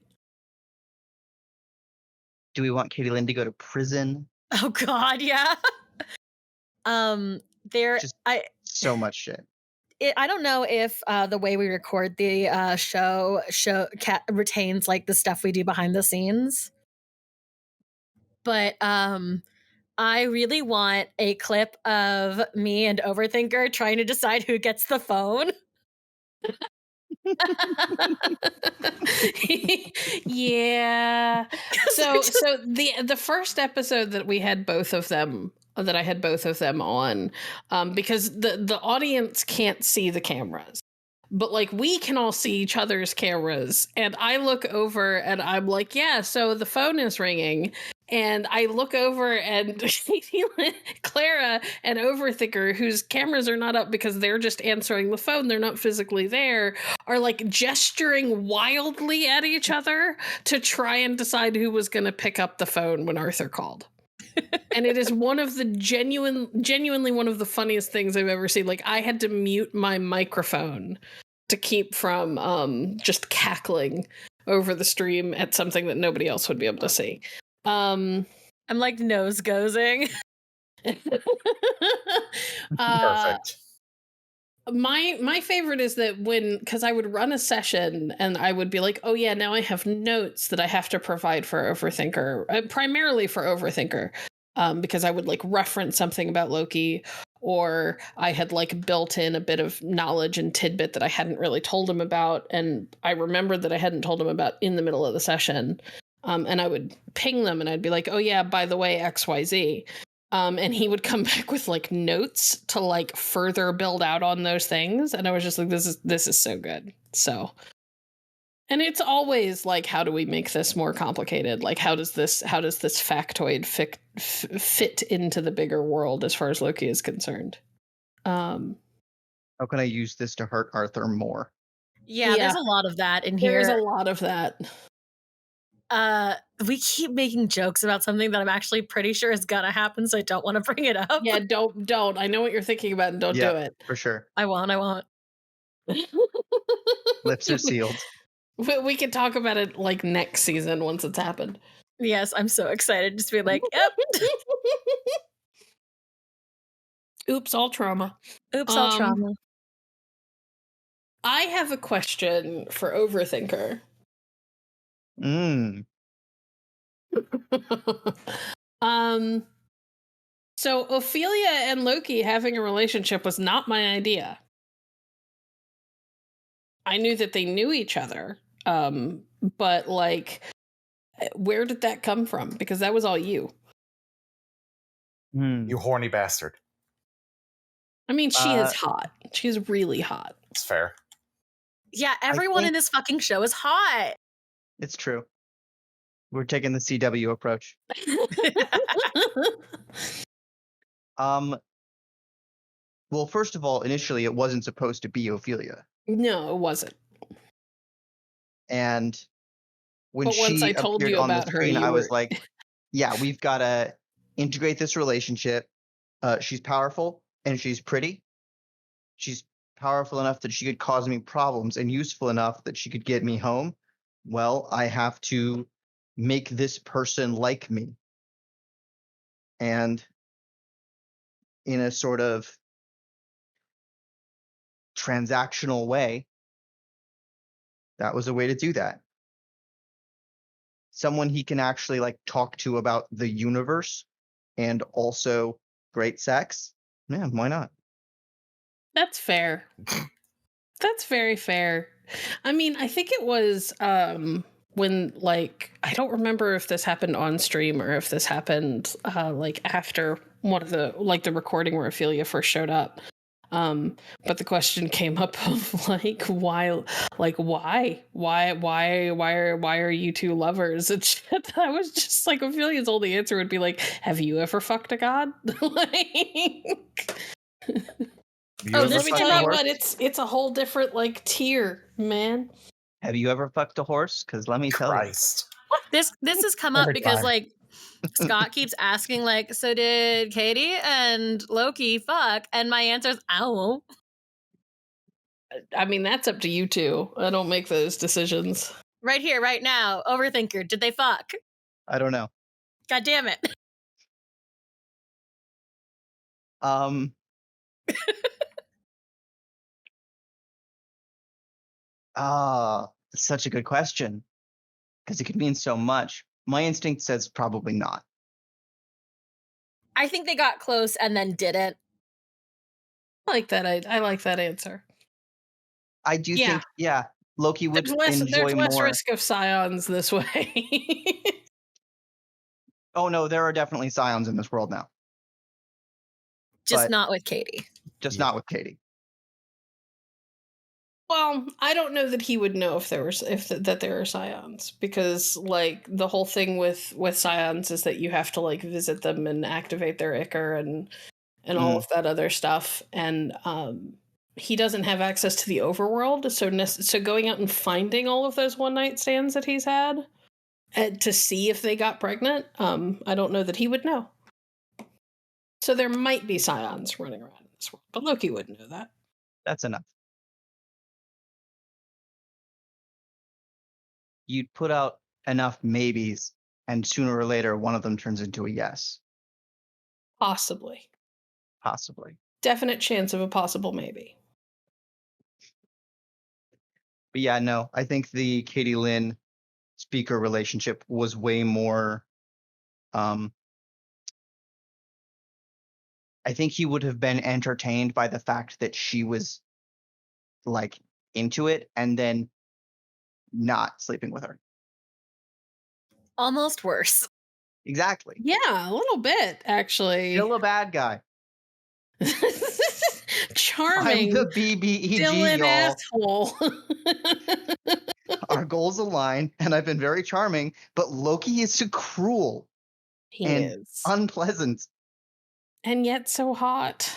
Do we want Katy Lynn to go to prison? Oh God, yeah. So much shit. I don't know if the way we record the show retains like the stuff we do behind the scenes, but I really want a clip of me and Overthinker trying to decide who gets the phone. Yeah. So the first episode that we had both of them, that I had both of them on, because the audience can't see the cameras, but like we can all see each other's cameras, and I look over and I'm like, yeah, so the phone is ringing. And I look over and Clara and Overthinker, whose cameras are not up because they're just answering the phone, they're not physically there, are like gesturing wildly at each other to try and decide who was going to pick up the phone when Arthur called. And it is one of the genuinely one of the funniest things I've ever seen. Like I had to mute my microphone to keep from just cackling over the stream at something that nobody else would be able to see. I'm like nose gozing. Perfect. My favorite is that because I would run a session and I would be like, oh yeah, now I have notes that I have to provide for Overthinker, primarily for Overthinker, because I would like reference something about Loki, or I had like built in a bit of knowledge and tidbit that I hadn't really told him about, and I remembered that I hadn't told him about in the middle of the session. And I would ping them and I'd be like, oh yeah, by the way, XYZ. And he would come back with like notes to like further build out on those things. And I was just like, this is so good. So, and it's always like, how do we make this more complicated? Like, how does this factoid fit into the bigger world as far as Loki is concerned? How can I use this to hurt Arthur more? Yeah, there's a lot of that in here. There's a lot of that. We keep making jokes about something that I'm actually pretty sure is gonna happen, so I don't want to bring it up. Yeah, don't. I know what you're thinking about, and don't do it. For sure. I won't. Lips are sealed. We can talk about it like next season once it's happened. Yes, I'm so excited. Just be like, yep. Oops, all trauma. Oops, all trauma. I have a question for Overthinker. So Ophelia and Loki having a relationship was not my idea. I knew that they knew each other, but like, where did that come from? Because that was all you. You horny bastard. I mean, she is hot. She's really hot. It's fair. Yeah, everyone in this fucking show is hot. It's true. We're taking the CW approach. Well, first of all, initially it wasn't supposed to be Ophelia. No, it wasn't. And when But once she I told appeared you on the about her, screen, you I was were like, yeah, we've got to integrate this relationship. She's powerful and she's pretty. She's powerful enough that she could cause me problems and useful enough that she could get me home. Well, I have to make this person like me. And in a sort of transactional way, that was a way to do that. Someone he can actually like talk to about the universe and also great sex. Yeah, why not? That's fair. That's very fair. I mean, I think it was when like I don't remember if this happened on stream or if this happened like after one of the like the recording where Ophelia first showed up. But the question came up of why are you two lovers and shit. I was just like Ophelia's only answer would be like, have you ever fucked a god? Like Oh, let me tell you what, it's a whole different like tier, man. Have you ever fucked a horse? Because let me tell you. Christ. This has come up Every because time. like Scott keeps asking like, so did Katy and Loki fuck? And my answer is, I won't. I mean, that's up to you two. I don't make those decisions. Right here, right now. Overthinker, did they fuck? I don't know. God damn it. It's such a good question because it could mean so much. My instinct says probably not. I think they got close and then didn't. I like that. I like that answer. I do think, Loki would enjoy there's less more. risk of scions this way. Oh no, there are definitely scions in this world now. Just But not with Katy. Just not with Katy. Well, I don't know that he would know if there are scions, because like the whole thing with scions is that you have to like visit them and activate their ichor and all of that other stuff, and he doesn't have access to the overworld, so going out and finding all of those one night stands that he's had and to see if they got pregnant, I don't know that he would know. So there might be scions running around in this world, but Loki wouldn't know that. That's enough. You'd put out enough maybes, and sooner or later, one of them turns into a yes. Possibly. Definite chance of a possible maybe. But yeah, no, I think the Katy Lynn speaker relationship was way more. I think he would have been entertained by the fact that she was like into it and then not sleeping with her. Almost worse. Exactly. Yeah, a little bit, actually. Still a bad guy. Charming. I'm the BBEG, Dylan y'all. asshole. Our goals align, and I've been very charming, but Loki is so cruel. He and is. unpleasant. And yet so hot.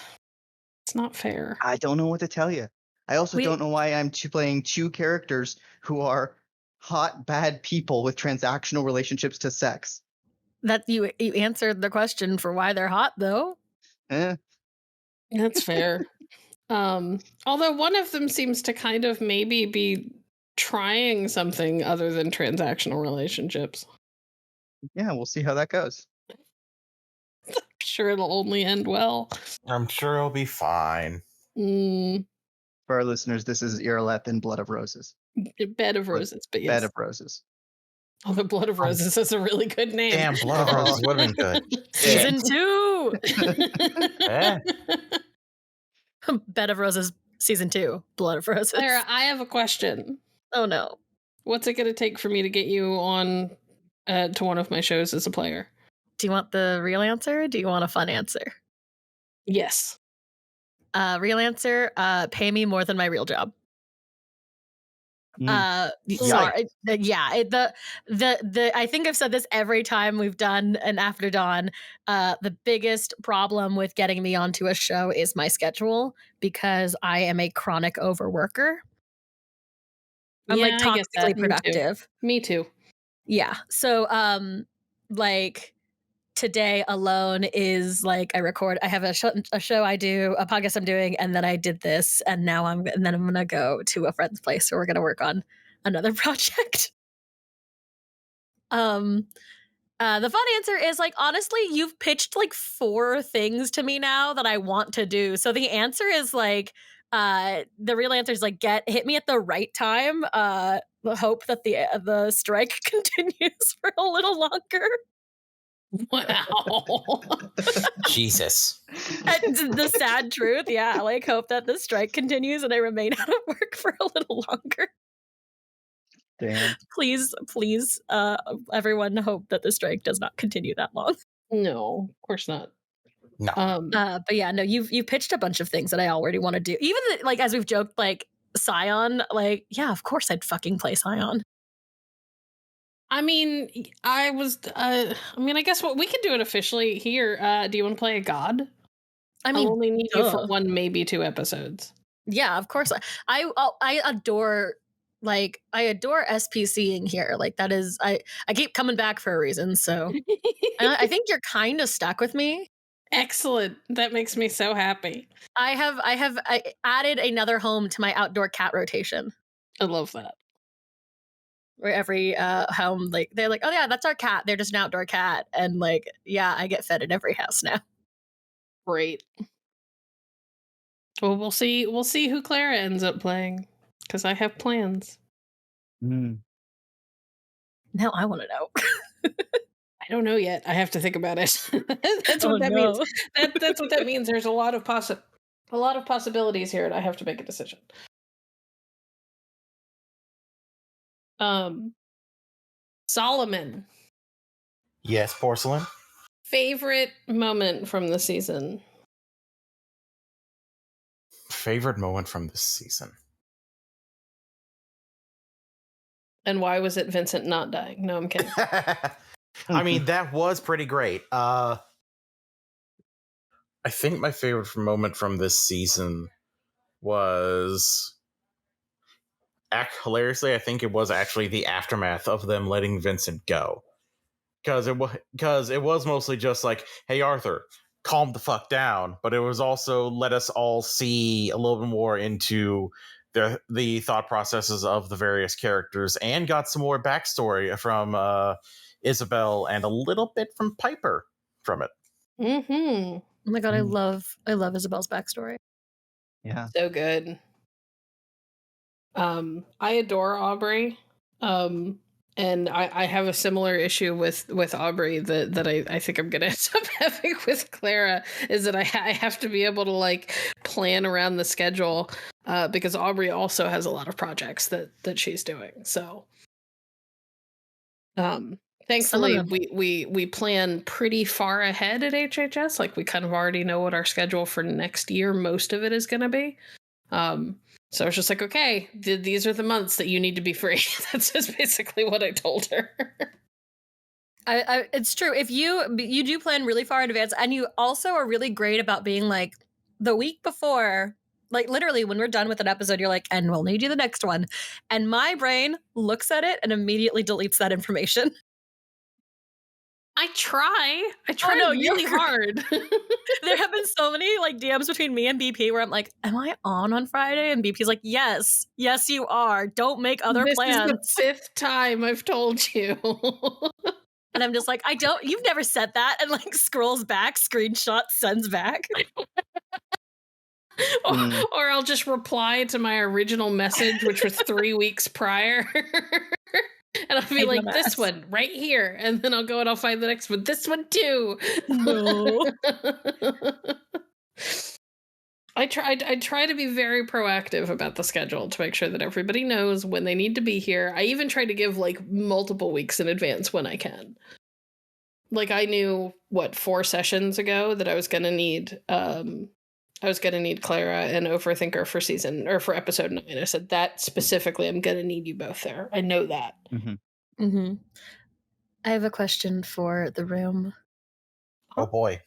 It's not fair. I don't know what to tell you. I also don't know why I'm playing two characters who are hot, bad people with transactional relationships to sex. That you answered the question for why they're hot, though. That's fair. Although one of them seems to kind of maybe be trying something other than transactional relationships. Yeah, we'll see how that goes. I'm sure it'll only end well. I'm sure it'll be fine. For our listeners, this is Irileth in Blood of Roses. Bed of Roses, but yes. Bed of Roses. Oh, the Blood of Roses is a really good name. Damn, Blood of Roses would have been good. Season 2! Yeah. Bed of Roses, Season 2, Blood of Roses. Clara, I have a question. Oh, no. What's it going to take for me to get you on to one of my shows as a player? Do you want the real answer, or do you want a fun answer? Yes. Real answer, pay me more than my real job. Sorry, the I think I've said this every time we've done an After Dawn. The biggest problem with getting me onto a show is my schedule, because I am a chronic overworker. I'm like I get that. toxically productive. Me too. Yeah. So like today alone is like I have a show I do, a podcast I'm doing, and then I did this, and then I'm gonna go to a friend's place where we're gonna work on another project. The fun answer is, like, honestly, you've pitched like 4 things to me now that I want to do. So the answer is like, the real answer is like, hit me at the right time. Hope that the strike continues for a little longer. Wow. Jesus. And the sad truth, yeah, like, hope that the strike continues and I remain out of work for a little longer. Damn. Please, everyone, hope that the strike does not continue that long. No, of course not. No. But yeah, no, you've pitched a bunch of things that I already want to do. Even like, as we've joked, like Scion, like, yeah, of course I'd fucking play Scion. I mean, I guess we could do it officially here. Do you want to play a god? I mean, I'll only need you for 1, maybe 2 episodes. Yeah, of course. I adore SPCing here. Like, that is, I keep coming back for a reason. So I think you're kind of stuck with me. Excellent. That makes me so happy. I added another home to my outdoor cat rotation. I love that. Where every home, like, they're like, oh yeah, that's our cat. They're just an outdoor cat. And like, yeah, I get fed in every house now. Great. Well, we'll see who Clara ends up playing, because I have plans. Mm. Now I want to know. I don't know yet. I have to think about it. That's what that means. That's what that means. There's a lot of possibilities here, and I have to make a decision. Solomon. Yes, Porcelain. Favorite moment from the season? Favorite moment from this season? And why was it Vincent not dying? No, I'm kidding. I mean, that was pretty great. I think my favorite moment from this season was... hilariously, I think it was actually the aftermath of them letting Vincent go. Because it was mostly just like, hey, Arthur, calm the fuck down. But it was also let us all see a little bit more into the thought processes of the various characters, and got some more backstory from Isabel and a little bit from Piper from it. Mm-hmm. Oh my god, I love Isabel's backstory. Yeah. So good. I adore Aubrey. And I have a similar issue with Aubrey that I think I'm gonna end up having with Clara, is that I have to be able to like plan around the schedule, because Aubrey also has a lot of projects that she's doing. So thankfully we plan pretty far ahead at HHS. Like, we kind of already know what our schedule for next year, most of it, is gonna be. So it's just like, okay, these are the months that you need to be free. That's just basically what I told her. It's true. If you do plan really far in advance, and you also are really great about being like, the week before, like literally when we're done with an episode, you're like, and we'll need you the next one. And my brain looks at it and immediately deletes that information. I try no, really hard. There have been so many like DMs between me and BP where I'm like, am I on Friday? And BP's like, yes, you are. Don't make other plans. This is the 5th time I've told you. And I'm just like, you've never said that. And like scrolls back, screenshots, sends back. Or I'll just reply to my original message, which was 3 weeks prior. And I'll be like, this one right here. And then I'll go and I'll find the next one. This one too. No. I try to be very proactive about the schedule to make sure that everybody knows when they need to be here. I even try to give like multiple weeks in advance when I can. Like, I knew 4 sessions ago that I was going to need I was gonna need Clara and Overthinker for episode 9. I said that specifically. I'm gonna need you both there. I know that. I have a question for the room. Oh boy.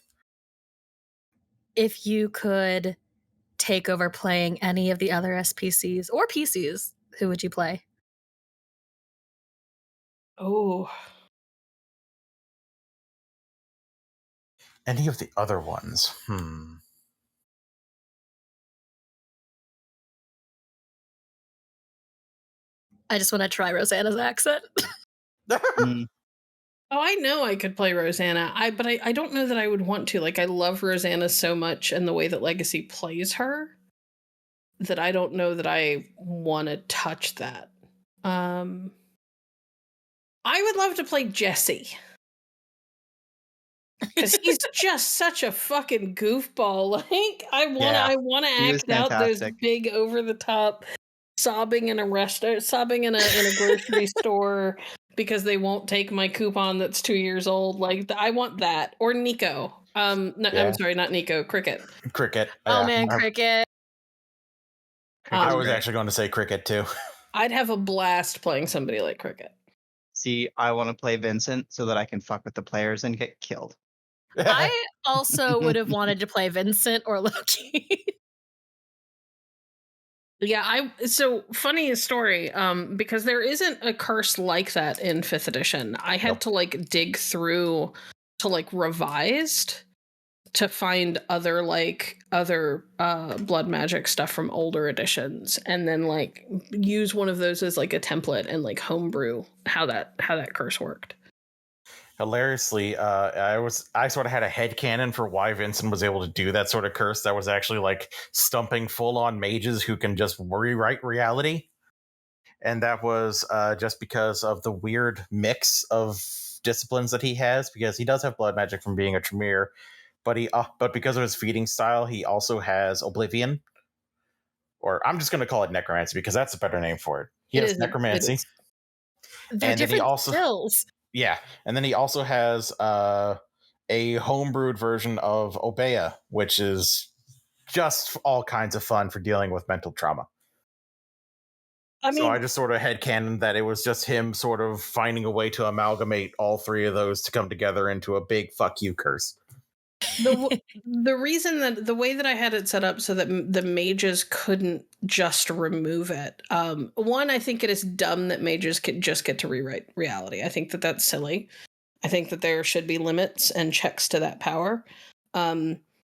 If you could take over playing any of the other SPCs or PCs, who would you play? Oh, Any of the other ones? I just want to try Rosanna's accent. Mm. Oh, I know I could play Rosanna. But I don't know that I would want to. Like, I love Rosanna so much and the way that Legacy plays her that I don't know that I want to touch that. I would love to play Jesse. Because he's just such a fucking goofball. Like, I want to he was act out those fantastic. big over the top sobbing in a grocery store because they won't take my coupon that's 2 years old. Like, I want that. Or Nico. No, Yeah. I'm sorry, not Nico. Cricket. Cricket. Oh man, Cricket. I was actually going to say Cricket too. I'd have a blast playing somebody like Cricket. See, I want to play Vincent so that I can fuck with the players and get killed. I also would have wanted to play Vincent or Loki. Yeah, so funny story, because there isn't a curse like that in 5th edition. I had to like dig through to like revised to find other blood magic stuff from older editions, and then like use one of those as like a template and like homebrew how that curse worked. Hilariously, I sort of had a headcanon for why Vincent was able to do that sort of curse that was actually like stumping full-on mages who can just rewrite reality. And that was just because of the weird mix of disciplines that he has, because he does have blood magic from being a Tremere, but because of his feeding style, he also has Oblivion. Or I'm just going to call it Necromancy because that's a better name for it. He has Necromancy. They're different skills. Yeah, and then he also has a homebrewed version of Obeya, which is just all kinds of fun for dealing with mental trauma. So I just sort of headcanoned that it was just him sort of finding a way to amalgamate all three of those to come together into a big fuck you curse. The reason that the way that I had it set up so that the mages couldn't just remove it. One, I think it is dumb that mages could just get to rewrite reality. I think that that's silly. I think that there should be limits and checks to that power.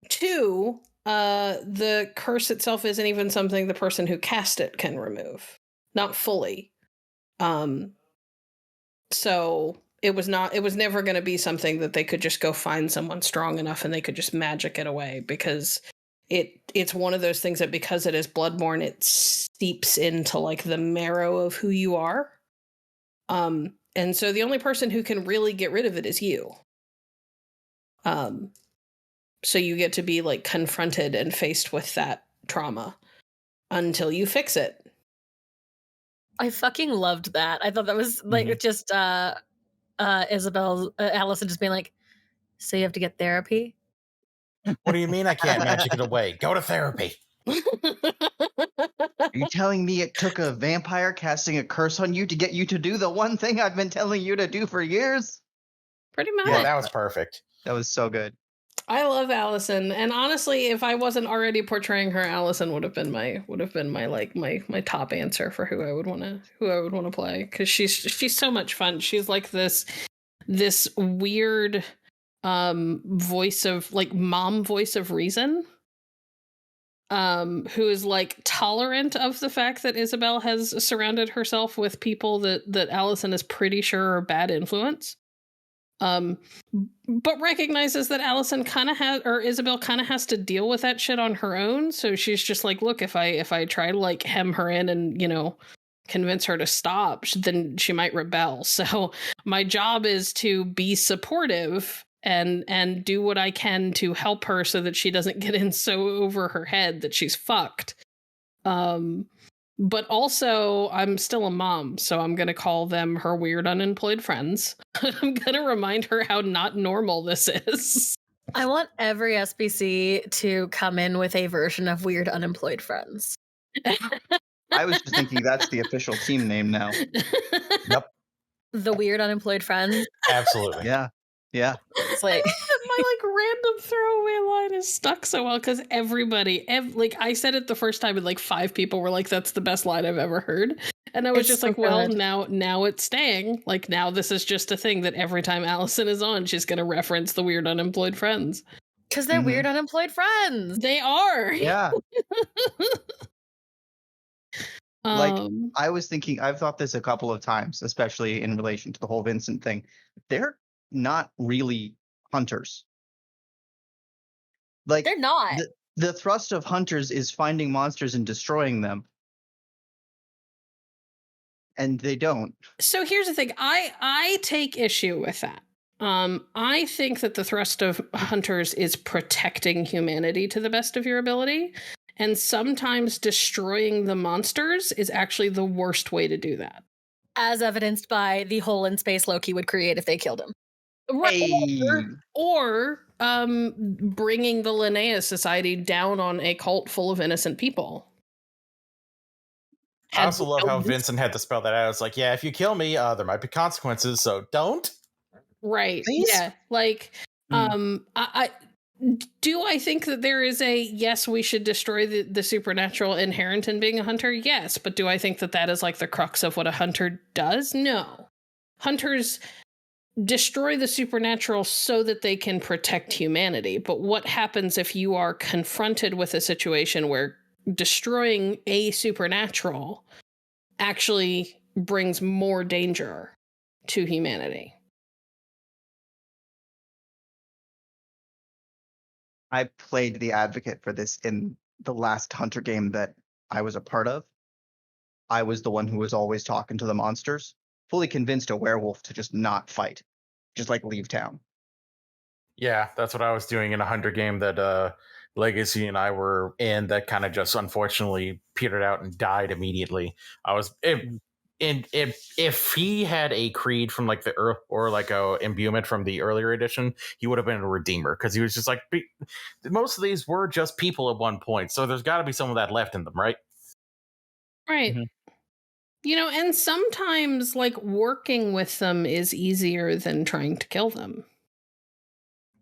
Two, the curse itself isn't even something the person who cast it can remove. Not fully. So it was never going to be something that they could just go find someone strong enough and they could just magic it away, because it's one of those things that because it is bloodborne, it seeps into like the marrow of who you are. And so the only person who can really get rid of it is you. So you get to be like confronted and faced with that trauma until you fix it. I fucking loved that. I thought that was like just Allison just being like, so you have to get therapy? What do you mean I can't magic it away? Go to therapy. Are you telling me it took a vampire casting a curse on you to get you to do the one thing I've been telling you to do for years? Pretty much. Yeah, that was perfect. That was so good. I love Allison, and honestly, if I wasn't already portraying her, Allison would have been my my top answer for who I would want to play, because she's so much fun. She's like this weird voice of like mom voice of reason, who is like tolerant of the fact that Isabel has surrounded herself with people that Allison is pretty sure are bad influence. But recognizes that Allison Isabel kind of has to deal with that shit on her own. So she's just like, look, if I try to like hem her in and, you know, convince her to stop, then she might rebel. So my job is to be supportive and do what I can to help her so that she doesn't get in so over her head that she's fucked. But also, I'm still a mom, so I'm going to call them her weird unemployed friends. I'm going to remind her how not normal this is. I want every SBC to come in with a version of Weird Unemployed Friends. I was just thinking that's the official team name now. Yep, The Weird Unemployed Friends. absolutely. Yeah. Yeah. It's like My like random throwaway line is stuck so well because everybody, like I said it the first time, and like 5 people were like, "That's the best line I've ever heard," and I was It's just so like, "Well, good. now it's staying. Like now this is just a thing that every time Allison is on, she's going to reference the Weird Unemployed Friends. Because they're Mhm. Weird Unemployed Friends. They are. Yeah. Like, Um, I was thinking, I've thought this a couple of times, especially in relation to the whole Vincent thing. They're not really hunters. Like, They're not. the thrust of hunters is finding monsters and destroying them. And they don't. so here's the thing. I take issue with that. I think that the thrust of hunters is protecting humanity to the best of your ability. And sometimes destroying the monsters is actually the worst way to do that. As evidenced by the hole in space Loki would create if they killed him. Hey. Or bringing the Linnaeus Society down on a cult full of innocent people. I also love how Had- Vincent had to spell that out. It's like, yeah, if you kill me, there might be consequences, so don't. Right. Please? Yeah. Like, I do I think that there is a yes, we should destroy the supernatural inherent in being a hunter? Yes. But do I think that that is like the crux of what a hunter does? No. Hunters destroy the supernatural so that they can protect humanity. But what happens if you are confronted with a situation where destroying a supernatural actually brings more danger to humanity? I played the advocate for this in the last Hunter game that I was a part of. I was the one who was always talking to the monsters, fully convinced a werewolf to just not fight, just like leave town. Yeah, that's what I was doing in a Hunter game that Legacy and I were in that kind of just unfortunately petered out and died immediately. I was if he had a creed from like or like a imbuement from the earlier edition, he would have been a redeemer because he was just like most of these were just people at one point, so there's got to be some of that left in them, right? Right. Mhm. You know, and sometimes like working with them is easier than trying to kill them.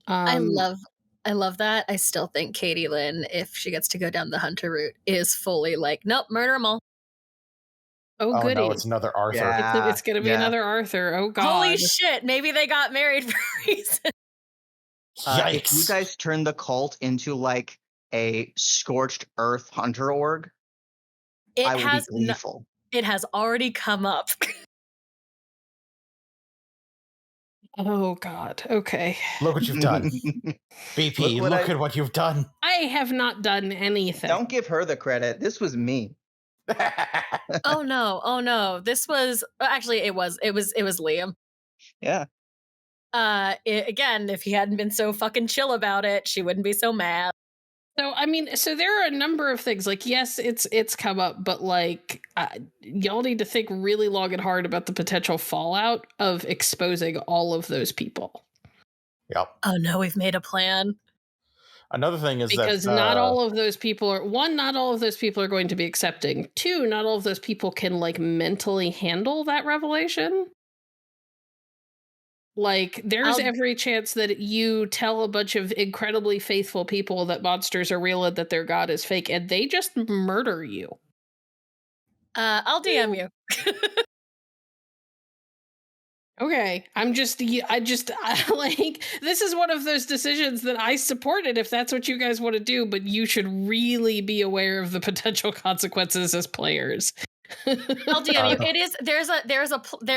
I love that. I still think Katy Lynn, if she gets to go down the hunter route, is fully like, nope, murder them all. Oh, Oh goody. no, it's another Arthur. Yeah. It's going to be yeah. another Arthur. Oh, God. Holy shit, maybe they got married for a reason. If you guys turn the cult into like a scorched earth hunter org, I will be gleeful. It has already come up. Oh, God. Okay. Look what you've done. BP, look at what you've done. I have not done anything. Don't give her the credit. This was me. Oh no. This was actually it was Liam. Yeah. Again, if he hadn't been so fucking chill about it, she wouldn't be so mad. So, I mean, so there are a number of things. Like, yes, it's come up, but like, y'all need to think really long and hard about the potential fallout of exposing all of those people. Yep. Oh no, we've made a plan. Another thing is because that not all of those people are not all of those people are going to be accepting. 2, not all of those people can like mentally handle that revelation. Like, there's every chance that you tell a bunch of incredibly faithful people that monsters are real and that their god is fake, and they just murder you. I'll DM you. Okay, I like, this is one of those decisions that I supported if that's what you guys want to do, but you should really be aware of the potential consequences as players. I'll DM you. It is there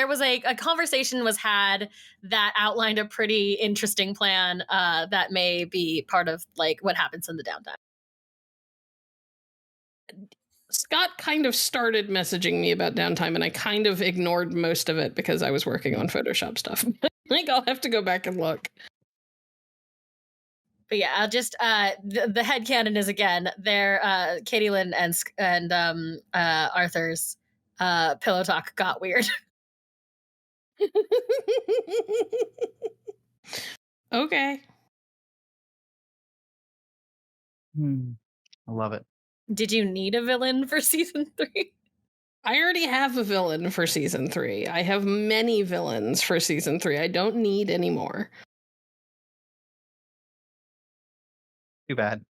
was a conversation was had that outlined a pretty interesting plan that may be part of like what happens in the downtime. Scott kind of started messaging me about downtime, and I kind of ignored most of it because I was working on Photoshop stuff. Like, I'll have to go back and look. But yeah, I'll just the headcanon is again there. Katy Lynn and Arthur's pillow talk got weird. Okay. I love it. Did you need a villain for season 3? I already have a villain for season 3. I have many villains for season 3. I don't need any more. Too bad.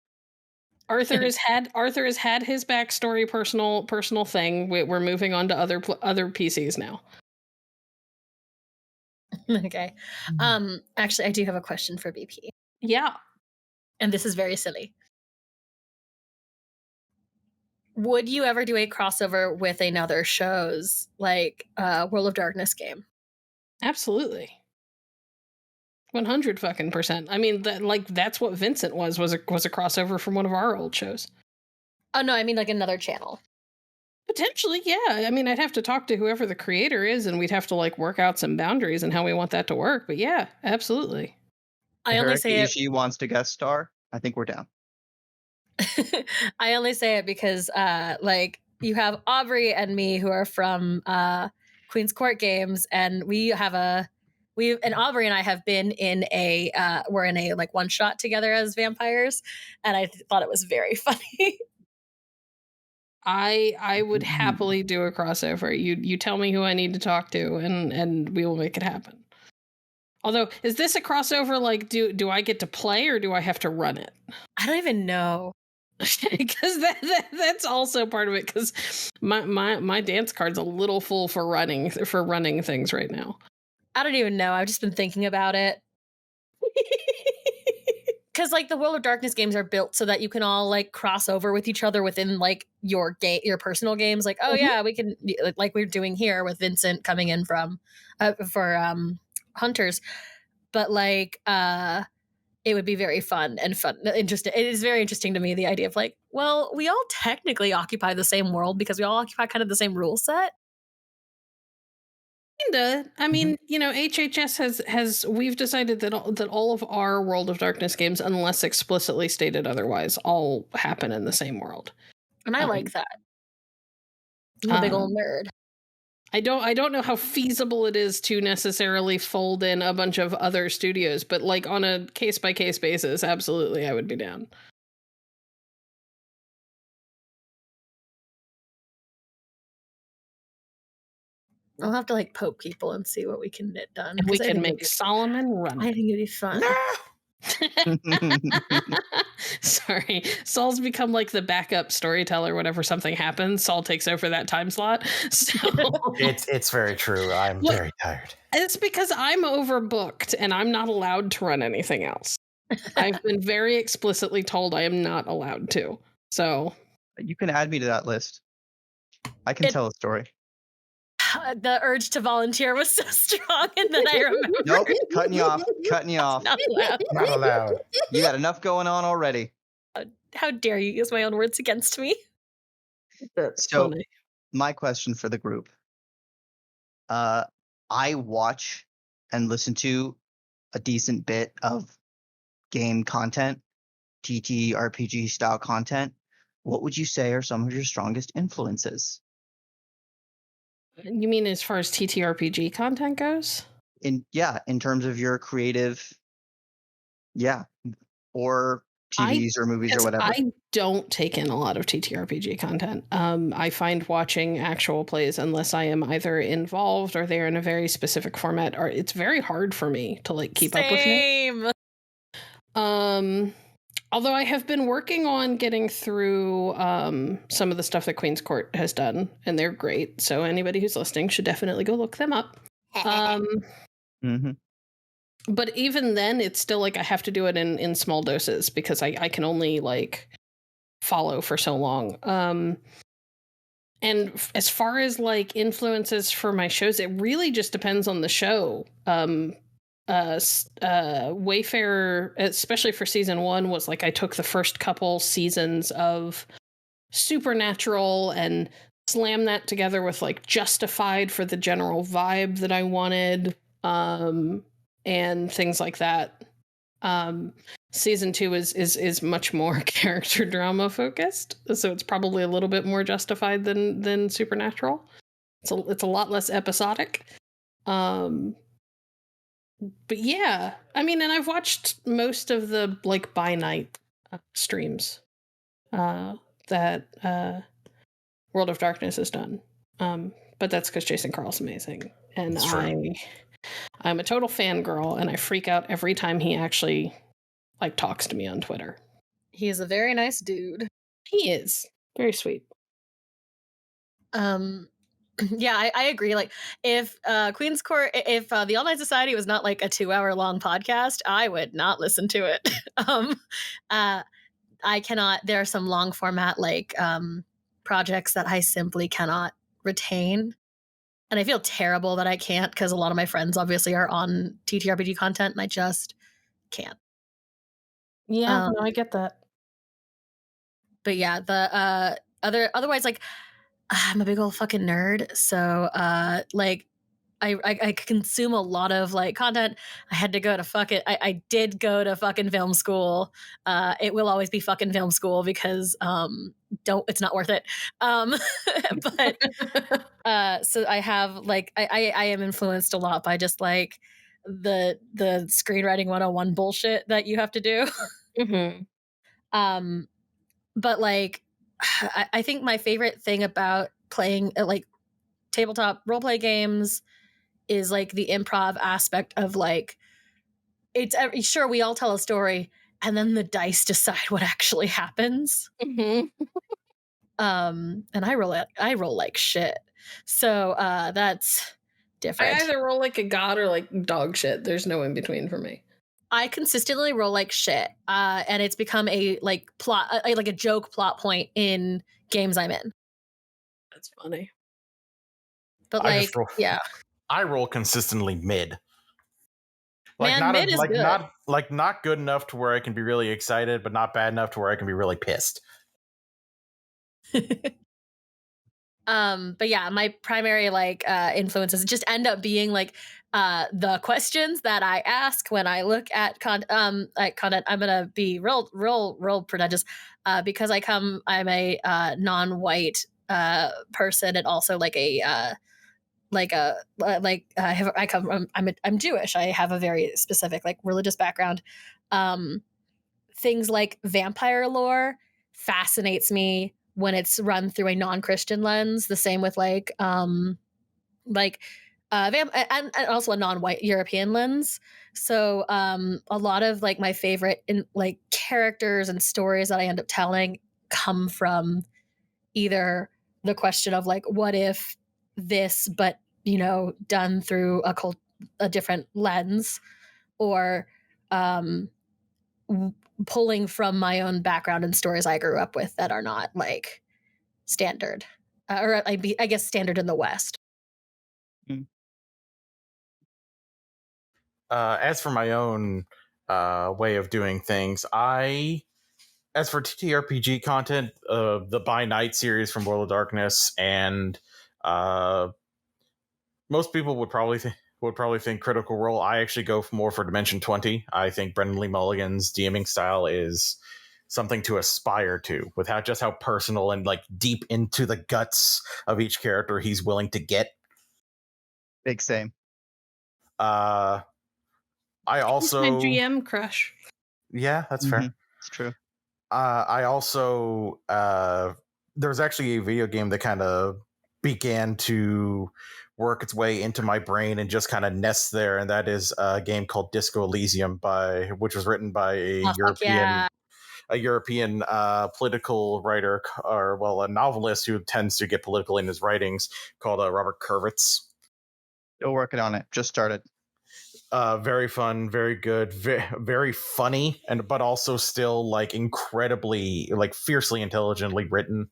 Arthur has had his backstory, personal thing. We're moving on to other PCs now. Okay. Actually, I do have a question for BP. Yeah. And this is very silly. Would you ever do a crossover with another show's like World of Darkness game? Absolutely. 100%. I mean, that's what Vincent was a crossover from one of our old shows. Oh no, I mean like another channel. Potentially, yeah. I mean, I'd have to talk to whoever the creator is, and we'd have to like work out some boundaries and how we want that to work. But yeah, absolutely. I only say if she wants to guest star, I think we're down. I only say it because like you have Aubrey and me who are from Queen's Court games, and Aubrey and I have been in we're in a like one shot together as vampires, and I thought it was very funny. I would happily do a crossover. You tell me who I need to talk to, and we will make it happen. Although, is this a crossover? Like, do I get to play or do I have to run it? I don't even know. Because that's also part of it. Because my dance card's a little full for running things right now. I don't even know. I've just been thinking about it. Because like the World of Darkness games are built so that you can all like cross over with each other within like your personal games. Like, oh yeah, we can, like we're doing here with Vincent coming in from for Hunters. But like it would be very fun and interesting. It is very interesting to me, the idea of like, well, we all technically occupy the same world because we all occupy kind of the same rule set. Kinda. I mean, HHS we've decided that all of our World of Darkness games, unless explicitly stated otherwise, all happen in the same world. And I like that. I'm a big old nerd. I don't know how feasible it is to necessarily fold in a bunch of other studios, but like on a case by case basis, absolutely, I would be down. I'll have to like poke people and see what we can get done. We can make Solomon run. I think it'd be fun. Sorry, Saul's become like the backup storyteller. Whenever something happens, Saul takes over that time slot. So it's very true. I'm very tired. It's because I'm overbooked and I'm not allowed to run anything else. I've been very explicitly told I am not allowed to. So you can add me to that list. I can tell a story. The urge to volunteer was so strong, and then I remember. Nope, cutting you off. Not allowed. Not allowed. You got enough going on already. How dare you use my own words against me? So, my question for the group. I watch and listen to a decent bit of game content, TTRPG style content. What would you say are some of your strongest influences? You mean as far as TTRPG content goes? In terms of your creative, or TVs or movies or whatever. I don't take in a lot of TTRPG content. I find watching actual plays, unless I am either involved or they're in a very specific format, or it's very hard for me to like keep up with it. Although I have been working on getting through some of the stuff that Queen's Court has done, and they're great. So anybody who's listening should definitely go look them up. But even then, it's still like I have to do it in small doses because I can only like follow for so long. And as far as like influences for my shows, it really just depends on the show. Wayfarer, especially for season 1, was like I took the first couple seasons of Supernatural and slammed that together with like Justified for the general vibe that I wanted, and things like that. Season 2 is much more character drama focused, so it's probably a little bit more Justified than Supernatural. It's a lot less episodic. But yeah, I mean, and I've watched most of the like by night streams that World of Darkness has done. But that's because Jason Carl's amazing. And I'm a total fangirl, and I freak out every time he actually talks to me on Twitter. He is a very nice dude. He is. Very sweet. Yeah, I agree. Like, if Queen's Court, if the All Night Society was not like a 2-hour-long podcast, I would not listen to it. I cannot. There are some long format projects that I simply cannot retain, and I feel terrible that I can't, because a lot of my friends obviously are on TTRPG content, and I just can't. Yeah, no, I get that. But yeah, the otherwise, like, I'm a big old fucking nerd, so I consume a lot of like content. I had to go to I did go to fucking film school. It will always be fucking film school, because it's not worth it. But so I have like I am influenced a lot by just like the screenwriting 101 bullshit that you have to do. Mm-hmm. But like I think my favorite thing about playing like tabletop roleplay games is like the improv aspect of like, it's sure, we all tell a story and then the dice decide what actually happens. Mm-hmm. And I roll like shit, so that's different. I either roll like a god or like dog shit. There's no in between for me. I consistently roll like shit, and it's become a like plot, like a joke plot point in games I'm in. That's funny. But like, yeah, I roll consistently mid. Like, man, mid is good. Not good enough to where I can be really excited, but not bad enough to where I can be really pissed. But yeah, my primary influences just end up being like the questions that I ask when I look at content. I'm gonna be real pretentious because I'm a non-white person, and also I'm Jewish. I have a very specific like religious background. Things like vampire lore fascinates me when it's run through a non-Christian lens. The same with and also a non-white European lens. So a lot of like my favorite characters and stories that I end up telling come from either the question of like, what if this, but done through a different lens, or pulling from my own background and stories I grew up with that are not like standard, or I guess standard in the West. As for my own way of doing things, as for TTRPG content, the By Night series from World of Darkness, and most people would probably think Critical Role. I actually go more for Dimension 20. I think Brendan Lee Mulligan's DMing style is something to aspire to, with how personal and like deep into the guts of each character he's willing to get. Big same. I also my GM crush. Yeah, that's fair. It's true. I also there's actually a video game that kind of began to work its way into my brain and just kind of nests there, and that is a game called Disco Elysium, which was written by a European political writer, or a novelist who tends to get political in his writings, called Robert Kurvitz. Still working on it. Just started. Very fun, very good, very funny, but also still like incredibly, like fiercely intelligently written.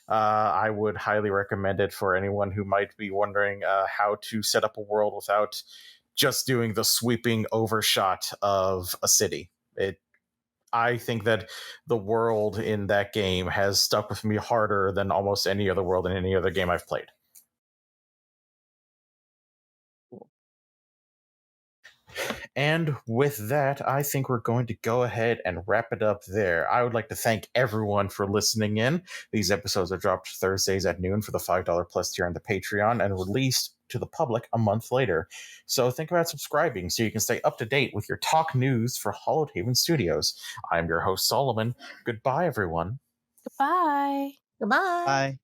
I would highly recommend it for anyone who might be wondering how to set up a world without just doing the sweeping overshot of a city. I think that the world in that game has stuck with me harder than almost any other world in any other game I've played. And with that, I think we're going to go ahead and wrap it up there. I would like to thank everyone for listening in. These episodes are dropped Thursdays at noon for the $5 plus tier on the Patreon, and released to the public a month later. So think about subscribing so you can stay up to date with your talk news for Hallowed Haven Studios. I'm your host, Solomon. Goodbye, everyone. Bye. Goodbye. Bye.